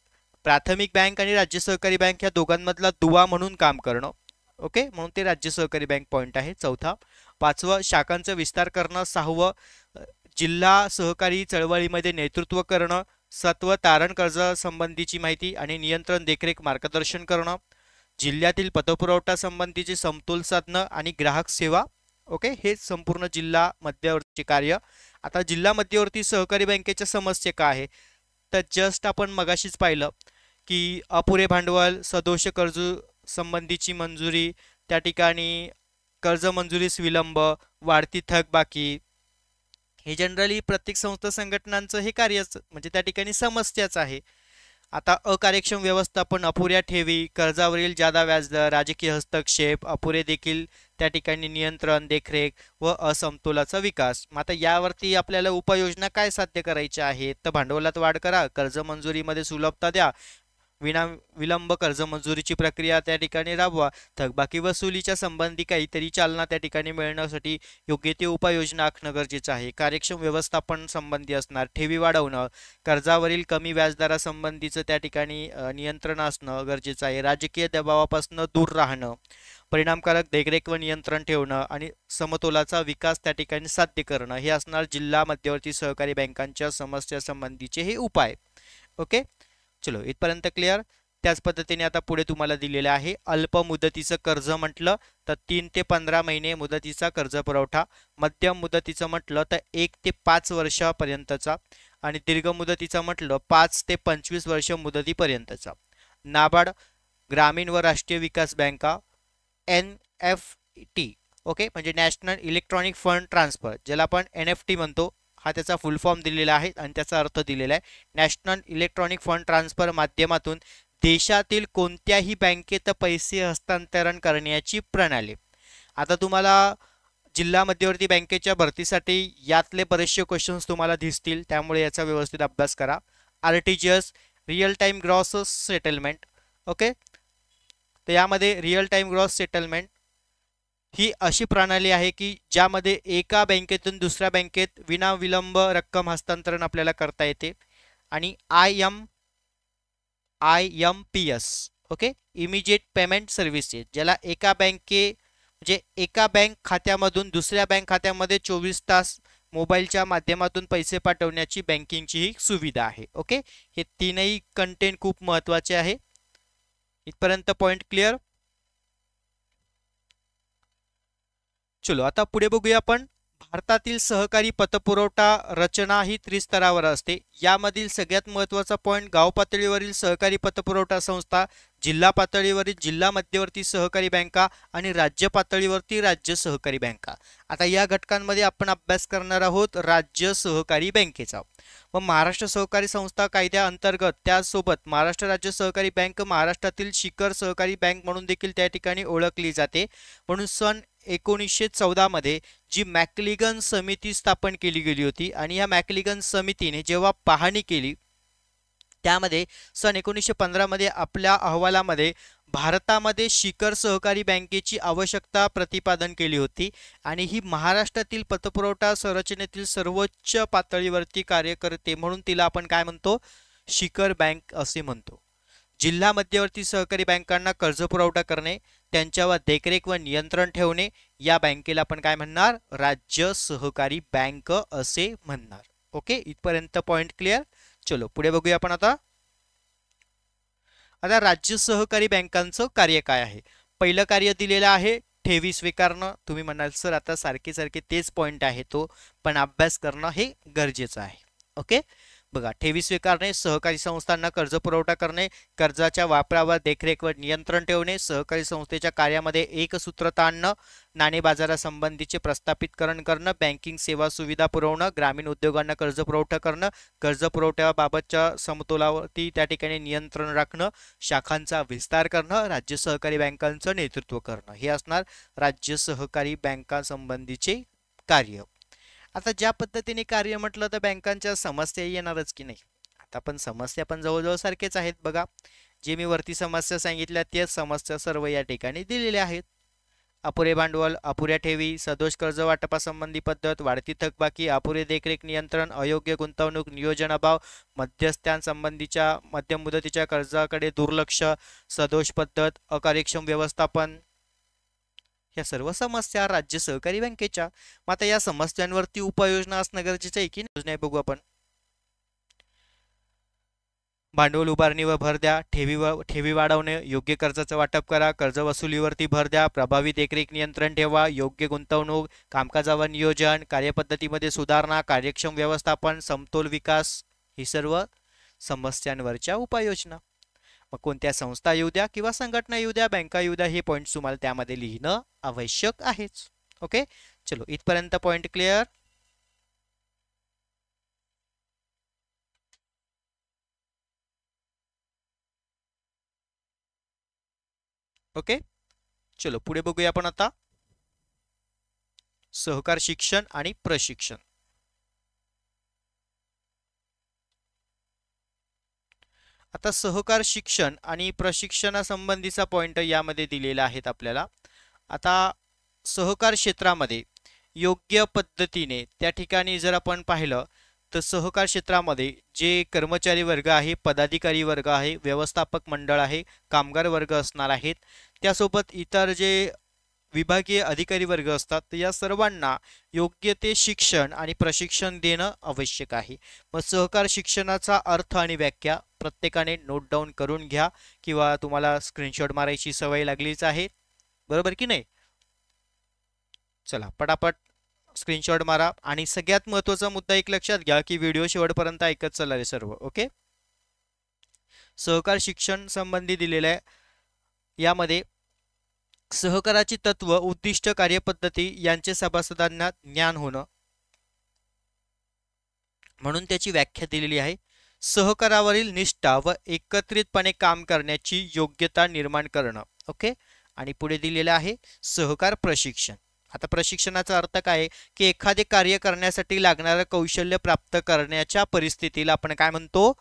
प्राथमिक बँक आणि राज्य सहकारी बँक या दोघांमधला दुवा म्हणून काम करणं. ओके, म्हणून ते राज्य सहकारी बँक पॉईंट आहे चौथा. पाचवं शाखांचा विस्तार करणं. सहावं जिल्हा सहकारी चळवळीमध्ये नेतृत्व करणं. सातवं तारण कर्ज संबंधीची माहिती आणि नियंत्रण देखरेख मार्गदर्शन करणं. जिल्ह्यातील पतपुरवठा संबंधीचे समतोल साधणं आणि ग्राहक सेवा. ओके, हे संपूर्ण जिल्हा मध्यवर्ती कार्य. आता जिल्हा मध्यवर्ती सहकारी बँकेच्या समस्या काय आहे, तर जस्ट आपण मगाशीच पाहिलं की अपुरे भांडवल, सदोष कर्ज संबंधीची मंजुरी, त्या ठिकाणी कर्ज मंजुरीस विलंब, वाढती थकबाकी, हे जनरली प्रत्येक संस्था संघटनांचं हे कार्यच म्हणजे त्या ठिकाणी समस्याच आहे. आता अकार्यक्षम व्यवस्थापन, अपुऱ्या ठेवी, कर्जावरील जादा व्याजदर, राजकीय हस्तक्षेप, अपुरे देखील त्या ठिकाणी नियंत्रण देखरेख व असमतोलाचा विकास. मग आता यावरती आपल्याला उपाययोजना काय साध्य करायच्या आहेत, तर भांडवलात वाढ करा, कर्ज मंजुरीमध्ये सुलभता द्या, विना विलंब कर्ज मंजुरीची प्रक्रिया त्या ठिकाणी राबवा, थकबाकी वसुलीच्या संबंधी काहीतरी चालना त्या ठिकाणी मिळण्यासाठी योग्य ते उपाययोजना आखणं गरजेचं आहे. कार्यक्षम व्यवस्थापन संबंधी असणार, ठेवी वाढवणं, कर्जावरील कमी व्याजदरासंबंधीचं त्या ठिकाणी नियंत्रण असणं गरजेचं आहे. राजकीय दबावापासून दूर राहणं, परिणामकारक देखरेख व नियंत्रण ठेवणं आणि समतोलाचा विकास त्या ठिकाणी साध्य करणं, हे असणार जिल्हा मध्यवर्ती सहकारी बँकांच्या समस्या संबंधीचे हे उपाय. ओके, चलो इथपर्यंत क्लिअर. त्याच पद्धतीने आता पुढे तुम्हाला दिलेले आहे अल्प मुदतीचं कर्ज म्हटलं तर 3 ते 15 महिने मुदतीचा कर्ज पुरवठा. मध्यम मुदतीचं म्हटलं तर 1 ते 5 वर्षापर्यंतचा आणि दीर्घ मुदतीचं म्हटलं 5 ते 25 वर्ष मुदतीपर्यंतचा. नाबार्ड, ग्रामीण व राष्ट्रीय विकास बँका, NFT, ओके, म्हणजे नॅशनल इलेक्ट्रॉनिक फंड ट्रान्सफर, ज्याला आपण NFT म्हणतो, हा त्याचा फुल फॉर्म दिलेला आहे आणि त्याचा अर्थ दिलेला आहे. नॅशनल इलेक्ट्रॉनिक फंड ट्रान्सफर माध्यमातून देशातील कोणत्याही बँकेत पैसे हस्तांतरण करण्याची प्रणाली. आता तुम्हाला जिल्हा मध्यवर्ती बँकेच्या भरतीसाठी यातले बरेचसे क्वेश्चन्स तुम्हाला दिसतील, त्यामुळे याचा व्यवस्थित अभ्यास करा. RTGS, real time gross settlement. Okay, तर यामध्ये रिअल टाइम ग्रॉस सेटलमेंट ही अशी प्रणाली आहे की ज्यामध्ये एका बँकेतून दुसऱ्या बँकेत विनाविलंब रक्कम हस्तांतरण आपल्याला करता येते. आणि IMPS, okay, immediate payment services, ज्याला एका बँक खात्यामधून दुसऱ्या बँक खात्यामध्ये 24 तास मोबाईलच्या माध्यमातून पैसे पाठवण्याची बँकिंगची ही सुविधा आहे. ओके, हे तीनही कंटेंट खूप महत्त्वाचे आहे. इथपर्यंत पॉइंट क्लिअर. चलो आता पुढे बघूया आपण. भारतातील सहकारी पतपुरवठा रचना ही त्रिस्तरावर असते. यामधील सगळ्यात महत्त्वाचा पॉइंट गाव पातळीवरील सहकारी पतपुरवठा संस्था, जिल्हा पातळीवरील जिल्हा मध्यवर्ती सहकारी बँका आणि राज्य पातळीवरती राज्य सहकारी बँका. आता या घटकांमध्ये आपण अभ्यास करणार आहोत राज्य सहकारी बँकेचा. व महाराष्ट्र सहकारी संस्था कायद्याअंतर्गत त्यासोबत महाराष्ट्र राज्य सहकारी बँक महाराष्ट्रातील शिखर सहकारी बँक म्हणून देखील त्या ठिकाणी ओळखली जाते. म्हणून सन 1914 मध्ये जी मॅक्लिगन समिती स्थापन केली गेली होती आणि या मॅक्लिगन समितीने जेव्हा पाहणी केली त्यामध्ये सन 1915 मध्ये आपल्या अहवालामध्ये भारतामध्ये शिखर सहकारी बँकेची आवश्यकता प्रतिपादन केली होती आणि ही महाराष्ट्रातील पतपुरवठा संरचनेतील सर्वोच्च पातळीवरती कार्य करते, म्हणून तिला आपण काय म्हणतो, शिखर बँक असे म्हणतो. जिल्हा मध्यवर्ती सहकारी बँकांना कर्ज पुरवठा करणे, त्यांच्यावर देखरेख व नियंत्रण ठेवणे, या बँकेला आपण काय म्हणणार, राज्य सहकारी बँक असे म्हणणार. ओके, इथपर्यंत पॉइंट क्लिअर. चलो पुढे बघूया आपण. आता राज्य सहकारी बँकांचं कार्य काय आहे. पहिलं कार्य दिलेलं आहे ठेवी स्वीकारणं. तुम्ही म्हणाल सर आता सारखे सारखे तेच पॉइंट आहे तो, पण अभ्यास करणं हे गरजेचं आहे. ओके, बघा, ठेवी स्वीकारणे, सहकारी संस्थांना कर्ज पुरवठा करणे, कर्जाच्या वापरावर देखरेख व नियंत्रण ठेवणे, सहकारी संस्थेच्या कार्यामध्ये एकसूत्रता आणणं, नाणे बाजारासंबंधीचे प्रस्थापितकरण करणं, बँकिंग सेवा सुविधा पुरवणं, ग्रामीण उद्योगांना कर्ज पुरवठा करणं, कर्ज पुरवठ्याबाबतच्या समतोलावरती त्या ठिकाणी नियंत्रण राखणं, शाखांचा विस्तार करणं, राज्य सहकारी बँकांचं नेतृत्व करणं, हे असणार राज्य सहकारी बँकांसंबंधीचे कार्य. आता ज्या पद्धतीने कार्य म्हटलं तर बँकांच्या समस्या येणारच की नाही. आता पण समस्या पण जवळजवळ सारखेच आहेत बघा. जे मी वरती समस्या सांगितल्या त्याच समस्या सर्व या ठिकाणी दिलेल्या आहेत. अपुरे भांडवल, अपुऱ्या ठेवी, सदोष कर्ज वाटपासंबंधी पद्धत, वाढती थकबाकी, अपुरे देखरेख नियंत्रण, अयोग्य गुंतवणूक नियोजन अभाव, मध्यस्थांसंबंधीच्या मध्यम मुदतीच्या कर्जाकडे दुर्लक्ष, सदोष पद्धत, अकार्यक्षम व्यवस्थापन, ह्या सर्व समस्या राज्य सहकारी बँकेच्या. मग आता या समस्यांवरती उपाययोजना असणं गरजेचं आहे की नाही, योजना बघू आपण. भांडवल उभारणीवर भर द्या, ठेवी वाढवणे, योग्य कर्जाचं वाटप करा, कर्ज वसुलीवरती भर द्या, प्रभावी देखरेख नियंत्रण ठेवा, योग्य गुंतवणूक, कामकाजावर नियोजन, कार्यपद्धतीमध्ये सुधारणा, कार्यक्षम व्यवस्थापन, समतोल विकास, ही सर्व समस्यांवरच्या उपाययोजना. मग कोणत्या संस्था येऊ द्या किंवा संघटना येऊ द्या, बँका येऊ द्या, हे पॉईंट्स तुम्हाला त्यामध्ये लिहिणं आवश्यक आहेच. ओके, चलो इथपर्यंत पॉईंट क्लिअर. ओके, चलो पुढे बघूया आपण आता सहकार शिक्षण आणि प्रशिक्षण. आता सहकार शिक्षण आणि प्रशिक्षणासंबंधीचा पॉइंट यामध्ये दिलेला आहेत आपल्याला. आता सहकार क्षेत्रामध्ये योग्य पद्धतीने त्या ठिकाणी जर आपण पाहिलं तर सहकार क्षेत्रामध्ये जे कर्मचारी वर्ग आहे, पदाधिकारी वर्ग आहे, व्यवस्थापक मंडळ आहे, कामगार वर्ग असणार आहेत, त्यासोबत इतर जे विभागीय अधिकारी वर्ग असतात, तर या सर्वांना योग्य ते शिक्षण आणि प्रशिक्षण देणं आवश्यक आहे. मग सहकार शिक्षणाचा अर्थ आणि व्याख्या प्रत्येकाने नोट डाऊन करून घ्या किंवा तुम्हाला स्क्रीनशॉट मारायची सवय लागलीच आहे, बरोबर की नाही. चला पटापट स्क्रीनशॉट मारा. आणि सगळ्यात महत्त्वाचा मुद्दा एक लक्षात घ्या की व्हिडिओ शेवटपर्यंत ऐकत चला रे सर्व. ओके, सहकार शिक्षण संबंधी दिलेलं आहे. यामध्ये सहकाराची तत्व, उद्दिष्ट, कार्यपद्धती यांचे सभासदांना ज्ञान होणं, म्हणून त्याची व्याख्या दिलेली आहे. सहकारावरील निष्ठा व एकत्रितपणे काम करण्याची योग्यता निर्माण करणं. ओके, आणि पुढे दिलेलं आहे सहकार प्रशिक्षण. आता प्रशिक्षणाचा अर्थ काय आहे की एखादे कार्य करण्यासाठी लागणारं कौशल्य प्राप्त करण्याच्या परिस्थितीला आपण काय म्हणतो,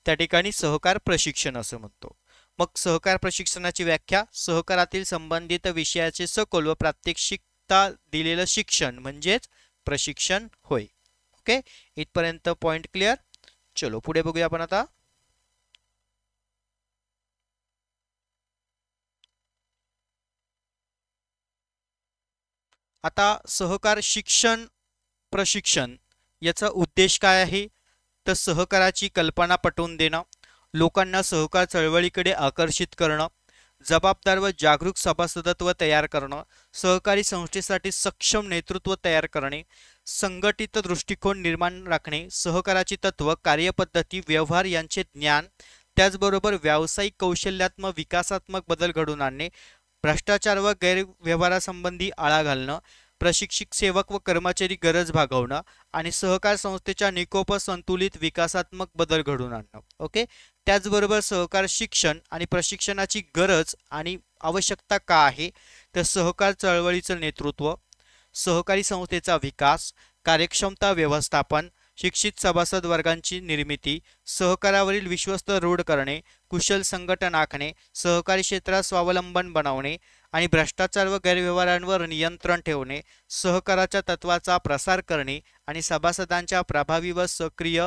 त्या ठिकाणी सहकार प्रशिक्षण असं म्हणतो. मग सहकार प्रशिक्षणाची व्याख्या, सहकारातील संबंधित विषयाचे सखोल व प्रात्यक्षिकता दिलेलं शिक्षण म्हणजेच प्रशिक्षण होय. ओके, इथपर्यंत पॉइंट क्लिअर. चलो पुढे बघूया आपण आता. आता सहकार शिक्षण प्रशिक्षण याचा उद्देश काय आहे तर सहकाराची कल्पना पटवून देणं, लोकांना सहकार चळवळीकडे आकर्षित करणं, जबाबदार व जागरूक सभासदत्व तयार करणं, सहकारी संस्थेसाठी सक्षम नेतृत्व तयार करणे, संघटित दृष्टिकोन निर्माण राखणे, सहकाराची तत्व, कार्यपद्धती, व्यवहार यांचे ज्ञान, त्याचबरोबर व्यावसायिक कौशल्यात्मक विकासात्मक बदल घडवून आणणे, भ्रष्टाचार व गैरव्यवहारासंबंधी आळा घालणं, प्रशिक्षित सेवक व कर्मचारी गरज भागवणं आणि सहकार संस्थेच्या निकोप संतुलित विकासात्मक बदल घडवून आणणं. ओके, त्याचबरोबर सहकार शिक्षण आणि प्रशिक्षणाची गरज आणि आवश्यकता का आहे तर सहकार चळवळीचं नेतृत्व, सहकारी संस्थेचा विकास, कार्यक्षमता व्यवस्थापन, शिक्षित सभासद वर्गांची निर्मिती, सहकारावरील विश्वस्त रूढ करणे, कुशल संघटन आखणे, सहकारी क्षेत्रात स्वावलंबन बनवणे आणि भ्रष्टाचार व गैरव्यवहारांवर नियंत्रण ठेवणे, सहकाराच्या तत्वाचा प्रसार करणे आणि सभासदांच्या प्रभावी व सक्रिय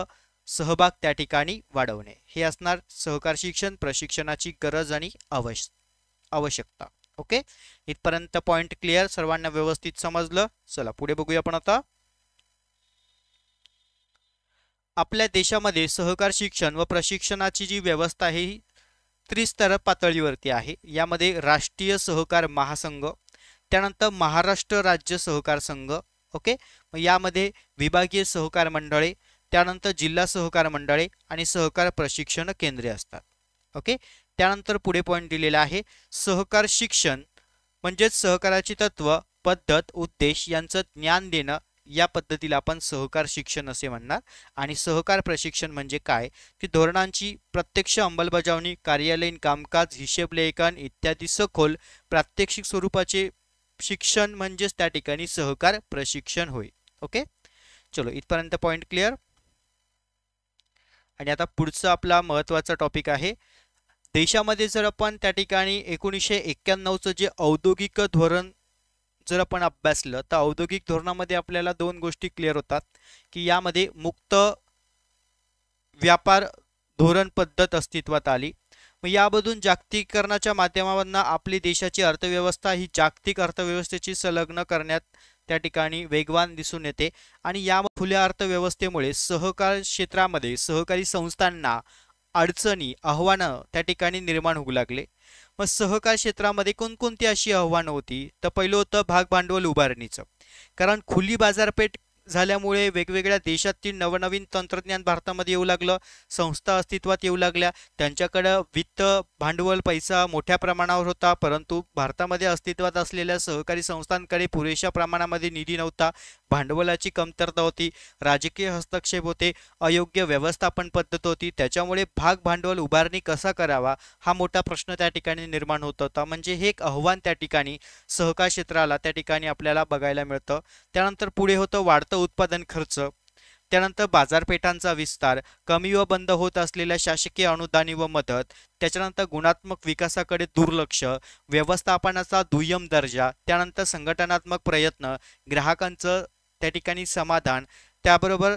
सहभाग त्या ठिकाणी वाढवणे, हे असणार सहकार शिक्षण प्रशिक्षणाची गरज आणि आवश्यकता. ओके, इथपर्यंत पॉइंट क्लिअर, सर्वांना व्यवस्थित समजलं. चला पुढे बघूया आपण आता. आपल्या देशामध्ये सहकार शिक्षण व प्रशिक्षणाची जी व्यवस्था आहे ही त्रिस्तर पातळीवरती आहे. यामध्ये राष्ट्रीय सहकार महासंघ, त्यानंतर महाराष्ट्र राज्य सहकार संघ, ओके, यामध्ये विभागीय सहकार मंडळे, त्यानंतर जिल्हा सहकार मंडळे आणि सहकार प्रशिक्षण केंद्रे असतात. ओके, त्यानंतर पुढे पॉईंट दिलेला आहे सहकार शिक्षण म्हणजेच सहकाराची तत्व, पद्धत, उद्देश यांचं ज्ञान देणं, या पद्धतीला आपण सहकार शिक्षण असे म्हणणार. आणि सहकार प्रशिक्षण म्हणजे काय की धोरणांची प्रत्यक्ष अंमलबजावणी, कार्यालयीन कामकाज, हिशेब लेखन इत्यादी सखोल प्रात्यक्षिक स्वरूपाचे शिक्षण म्हणजेच त्या ठिकाणी सहकार प्रशिक्षण होय. ओके, चलो इथपर्यंत पॉईंट क्लिअर. आणि आता पुढचा आपला महत्त्वाचा टॉपिक आहे. देशामध्ये जर आपण त्या ठिकाणी 1991चं जे औद्योगिक धोरण जर आपण अभ्यासलं तर औद्योगिक धोरणामध्ये आपल्याला दोन गोष्टी क्लिअर होतात की यामध्ये मुक्त व्यापार धोरण पद्धत अस्तित्वात आली. मग यामधून जागतिकीकरणाच्या माध्यमातून आपली देशाची अर्थव्यवस्था ही जागतिक अर्थव्यवस्थेची संलग्न करण्यात त्या ठिकाणी वेगवान दिसून येते. आणि या खुल्या अर्थव्यवस्थेमुळे सहकार क्षेत्रामध्ये सहकारी संस्थांना अडचणी आव्हानं त्या ठिकाणी निर्माण होऊ लागले. मग सहकार क्षेत्रामध्ये कोणकोणती अशी आव्हानं होती तर पहिलं होतं भागभांडवल उभारणीचं. कारण खुली बाजारपेठ झाल्यामुळे वेगवेगळ्या देशातील नवनवीन तंत्रज्ञान भारतामध्ये येऊ लागलं, संस्था अस्तित्वात येऊ लागल्या, त्यांच्याकडं वित्त भांडवल पैसा मोठ्या प्रमाणावर होता, परंतु भारतामध्ये अस्तित्वात असलेल्या सहकारी संस्थांकडे पुरेशा प्रमाणामध्ये निधी नव्हता, भांडवलाची कमतरता होती, राजकीय हस्तक्षेप होते, अयोग्य व्यवस्थापन पद्धत होती. त्याच्यामुळे भाग भांडवल उभारणी कसा करावा हा मोठा प्रश्न त्या ठिकाणी निर्माण होत होता. म्हणजे हे एक आव्हान त्या ठिकाणी सहकार क्षेत्राला त्या ठिकाणी आपल्याला बघायला मिळतं. त्यानंतर पुढे होतं वाढतं उत्पादन खर्च, त्यानंतर बाजारपेठांचा विस्तार, कमी व बंद होत असलेल्या शासकीय अनुदानी व मदत, त्याच्यानंतर गुणात्मक विकासाकडे दुर्लक्ष, व्यवस्थापनाचा दुय्यम दर्जा, त्यानंतर संघटनात्मक प्रयत्न, ग्राहकांचं त्या ठिकाणी समाधान, त्याबरोबर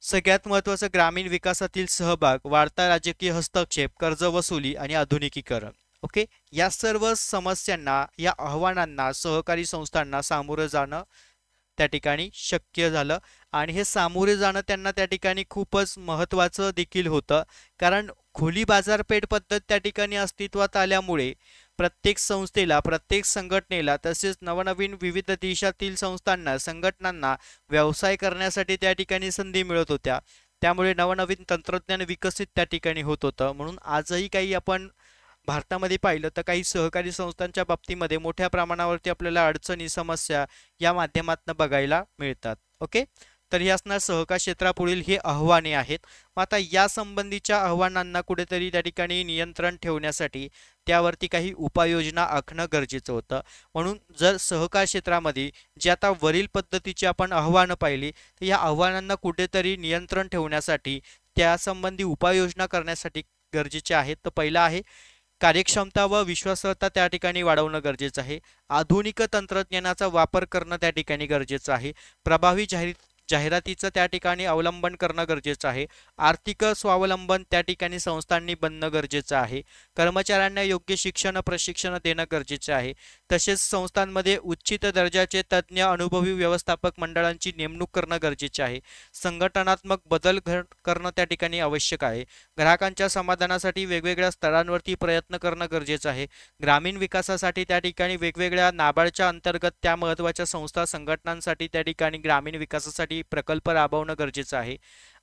सगळ्यात महत्त्वाचं ग्रामीण विकासातील सहभाग, वाढता राजकीय हस्तक्षेप, कर्ज वसुली आणि आधुनिकीकरण. ओके, या सर्व समस्यांना या आव्हानांना सहकारी संस्थांना सामोरं जाणं त्या ठिकाणी शक्य झालं. आणि हे सामोरे जाणं त्यांना त्या ठिकाणी खूपच महत्त्वाचं देखील होतं. कारण खुली बाजारपेठ पद्धत त्या ठिकाणी अस्तित्वात आल्यामुळे प्रत्येक संस्थेला प्रत्येक संघटनेला तसेच नवनवीन विविध देशातील संस्थांना संघटनांना व्यवसाय करण्यासाठी त्या ठिकाणी संधी मिळत होत्या. त्यामुळे नवनवीन तंत्रज्ञान विकसित त्या ठिकाणी होत होतं. म्हणून आजही काही आपण भारतामध्ये पाहिलं तर काही सहकारी संस्थांच्या बाबतीमध्ये मोठ्या प्रमाणावरती आपल्याला अडचणी समस्या या माध्यमातून बघायला मिळतात. ओके, तर हे असणार सहकार क्षेत्रापुढील हे आव्हाने आहेत. मग आता या संबंधीच्या आव्हानांना कुठेतरी त्या ठिकाणी नियंत्रण ठेवण्यासाठी त्यावरती काही उपाययोजना आखणं गरजेचं होतं. म्हणून जर सहकार क्षेत्रामध्ये जे आता वरील पद्धतीची आपण आव्हानं पाहिली तर या आव्हानांना कुठेतरी नियंत्रण ठेवण्यासाठी त्यासंबंधी उपाययोजना करण्यासाठी गरजेचे आहेत. तर पहिला आहे कार्यक्षमता व विश्वासार्हता त्या ठिकाणी वाढवणं गरजेचं आहे. आधुनिक तंत्रज्ञानाचा वापर करणं त्या ठिकाणी गरजेचं आहे. प्रभावी जाहिरातीचं त्या ठिकाणी अवलंबन करणं गरजेचं आहे. आर्थिक स्वावलंबन त्या ठिकाणी संस्थांनी बनणं गरजेचं आहे. कर्मचाऱ्यांना योग्य शिक्षण प्रशिक्षण देणं गरजेचं आहे. तसेच संस्थांमध्ये उच्च दर्जाचे तज्ज्ञ अनुभवी व्यवस्थापक मंडळांची नेमणूक करणं गरजेचे आहे. संघटनात्मक बदल करणं त्या ठिकाणी आवश्यक आहे. ग्राहकांच्या समाधानासाठी वेगवेगळ्या स्तरांवरती प्रयत्न करणं गरजेचं आहे. ग्रामीण विकासासाठी त्या ठिकाणी वेगवेगळ्या नाबार्डच्या अंतर्गत त्या महत्त्वाच्या संस्था संघटनांसाठी त्या ठिकाणी ग्रामीण विकासासाठी प्रकल्प राबवणं गरजेचं आहे.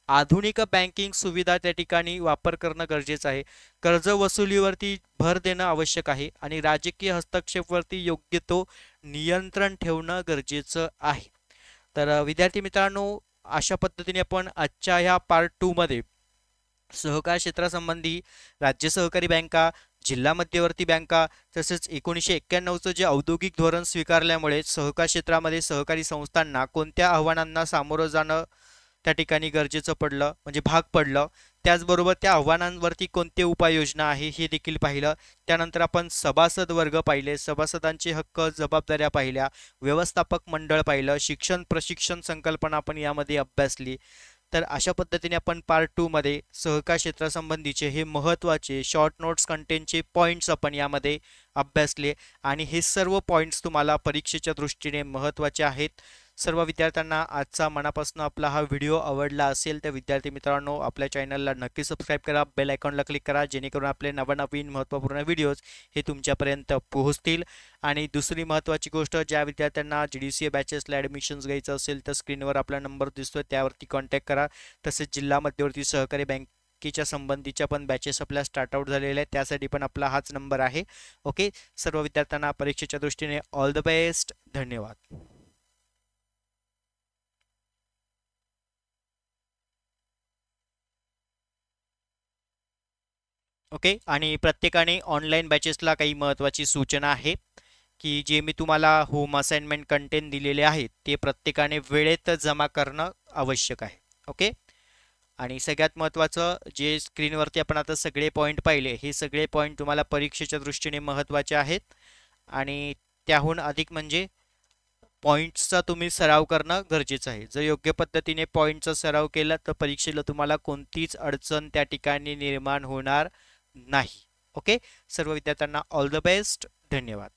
आधुनिक बँकिंग सुविधा त्या ठिकाणी वापर करणं गरजेचं आहे. कर्ज वसुलीवरती भर देणं आवश्यक आहे आणि राजकीय हस्तक्षेपवरती योग्य तो नियंत्रण ठेवणं गरजेचं आहे. तर विद्यार्थी मित्रांनो, अशा पद्धतीने आपण आजच्या ह्या पार्ट 2 मध्ये सहकार क्षेत्रासंबंधी राज्य सहकारी बँका, जिल्हा मध्यवर्ती बँका तसेच 1991चं जे औद्योगिक धोरण स्वीकारल्यामुळे सहकार क्षेत्रामध्ये सहकारी संस्थांना कोणत्या आव्हानांना सामोरं जाणं त्या ठिकाणी गरजेचं पडलं म्हणजे भाग पडलं, त्याचबरोबर त्या आव्हानांवरती कोणते उपाययोजना आहे हे देखील पाहिलं. त्यानंतर आपण सभासद वर्ग पाहिले, सभासदांचे हक्क जबाबदाऱ्या पाहिल्या, व्यवस्थापक मंडळ पाहिलं, शिक्षण प्रशिक्षण संकल्पना आपण यामध्ये अभ्यासली. तर अशा पद्धतीने आपण पार्ट 2 मध्ये सहकार क्षेत्रासंबंधीचे हे महत्त्वाचे शॉर्ट नोट्स कंटेंटचे पॉईंट्स आपण यामध्ये अभ्यासले आणि हे सर्व पॉईंट्स तुम्हाला परीक्षेच्या दृष्टीने महत्त्वाचे आहेत. सर्व विद्यार्थ्यांना आजचा मनापासून आपला हा व्हिडिओ आवडला असेल तर विद्यार्थी मित्रांनो आपल्या चॅनलला नक्की सबस्क्राईब करा, बेल आयकॉनला क्लिक करा, जेणेकरून आपले नवनवीन महत्त्वपूर्ण व्हिडिओज हे तुमच्यापर्यंत पोहोचतील. आणि दुसरी महत्त्वाची गोष्ट, ज्या विद्यार्थ्यांना GDCA बॅचेसला ॲडमिशन्स घ्यायचं असेल तर स्क्रीनवर आपला नंबर दिसतोय त्यावरती कॉन्टॅक्ट करा. तसेच जिल्हा मध्यवर्ती सहकारी बँकेच्या संबंधीच्या पण बॅचेस आपल्या स्टार्टआउट झालेल्या आहेत, त्यासाठी पण आपला हाच नंबर आहे. ओके, सर्व विद्यार्थ्यांना परीक्षेच्या दृष्टीने ऑल द बेस्ट. धन्यवाद. ओके, आणि प्रत्येकाने ऑनलाईन बॅचेसला काही महत्त्वाची सूचना आहे की जे मी तुम्हाला होम असाइनमेंट कंटेंट दिलेले आहेत ते प्रत्येकाने वेळेत जमा करणं आवश्यक आहे. ओके. आणि सगळ्यात महत्त्वाचं, जे स्क्रीनवरती आपण आता सगळे पॉईंट पाहिले, हे सगळे पॉईंट तुम्हाला परीक्षेच्या दृष्टीने महत्त्वाचे आहेत. आणि त्याहून अधिक म्हणजे पॉईंट्सचा तुम्ही सराव करणं गरजेचं आहे. जर योग्य पद्धतीने पॉईंटचा सराव केला तर परीक्षेला तुम्हाला कोणतीच अडचण त्या ठिकाणी निर्माण होणार नाही. ओके. सर्व विद्यार्थ्यांना ऑल द बेस्ट. धन्यवाद.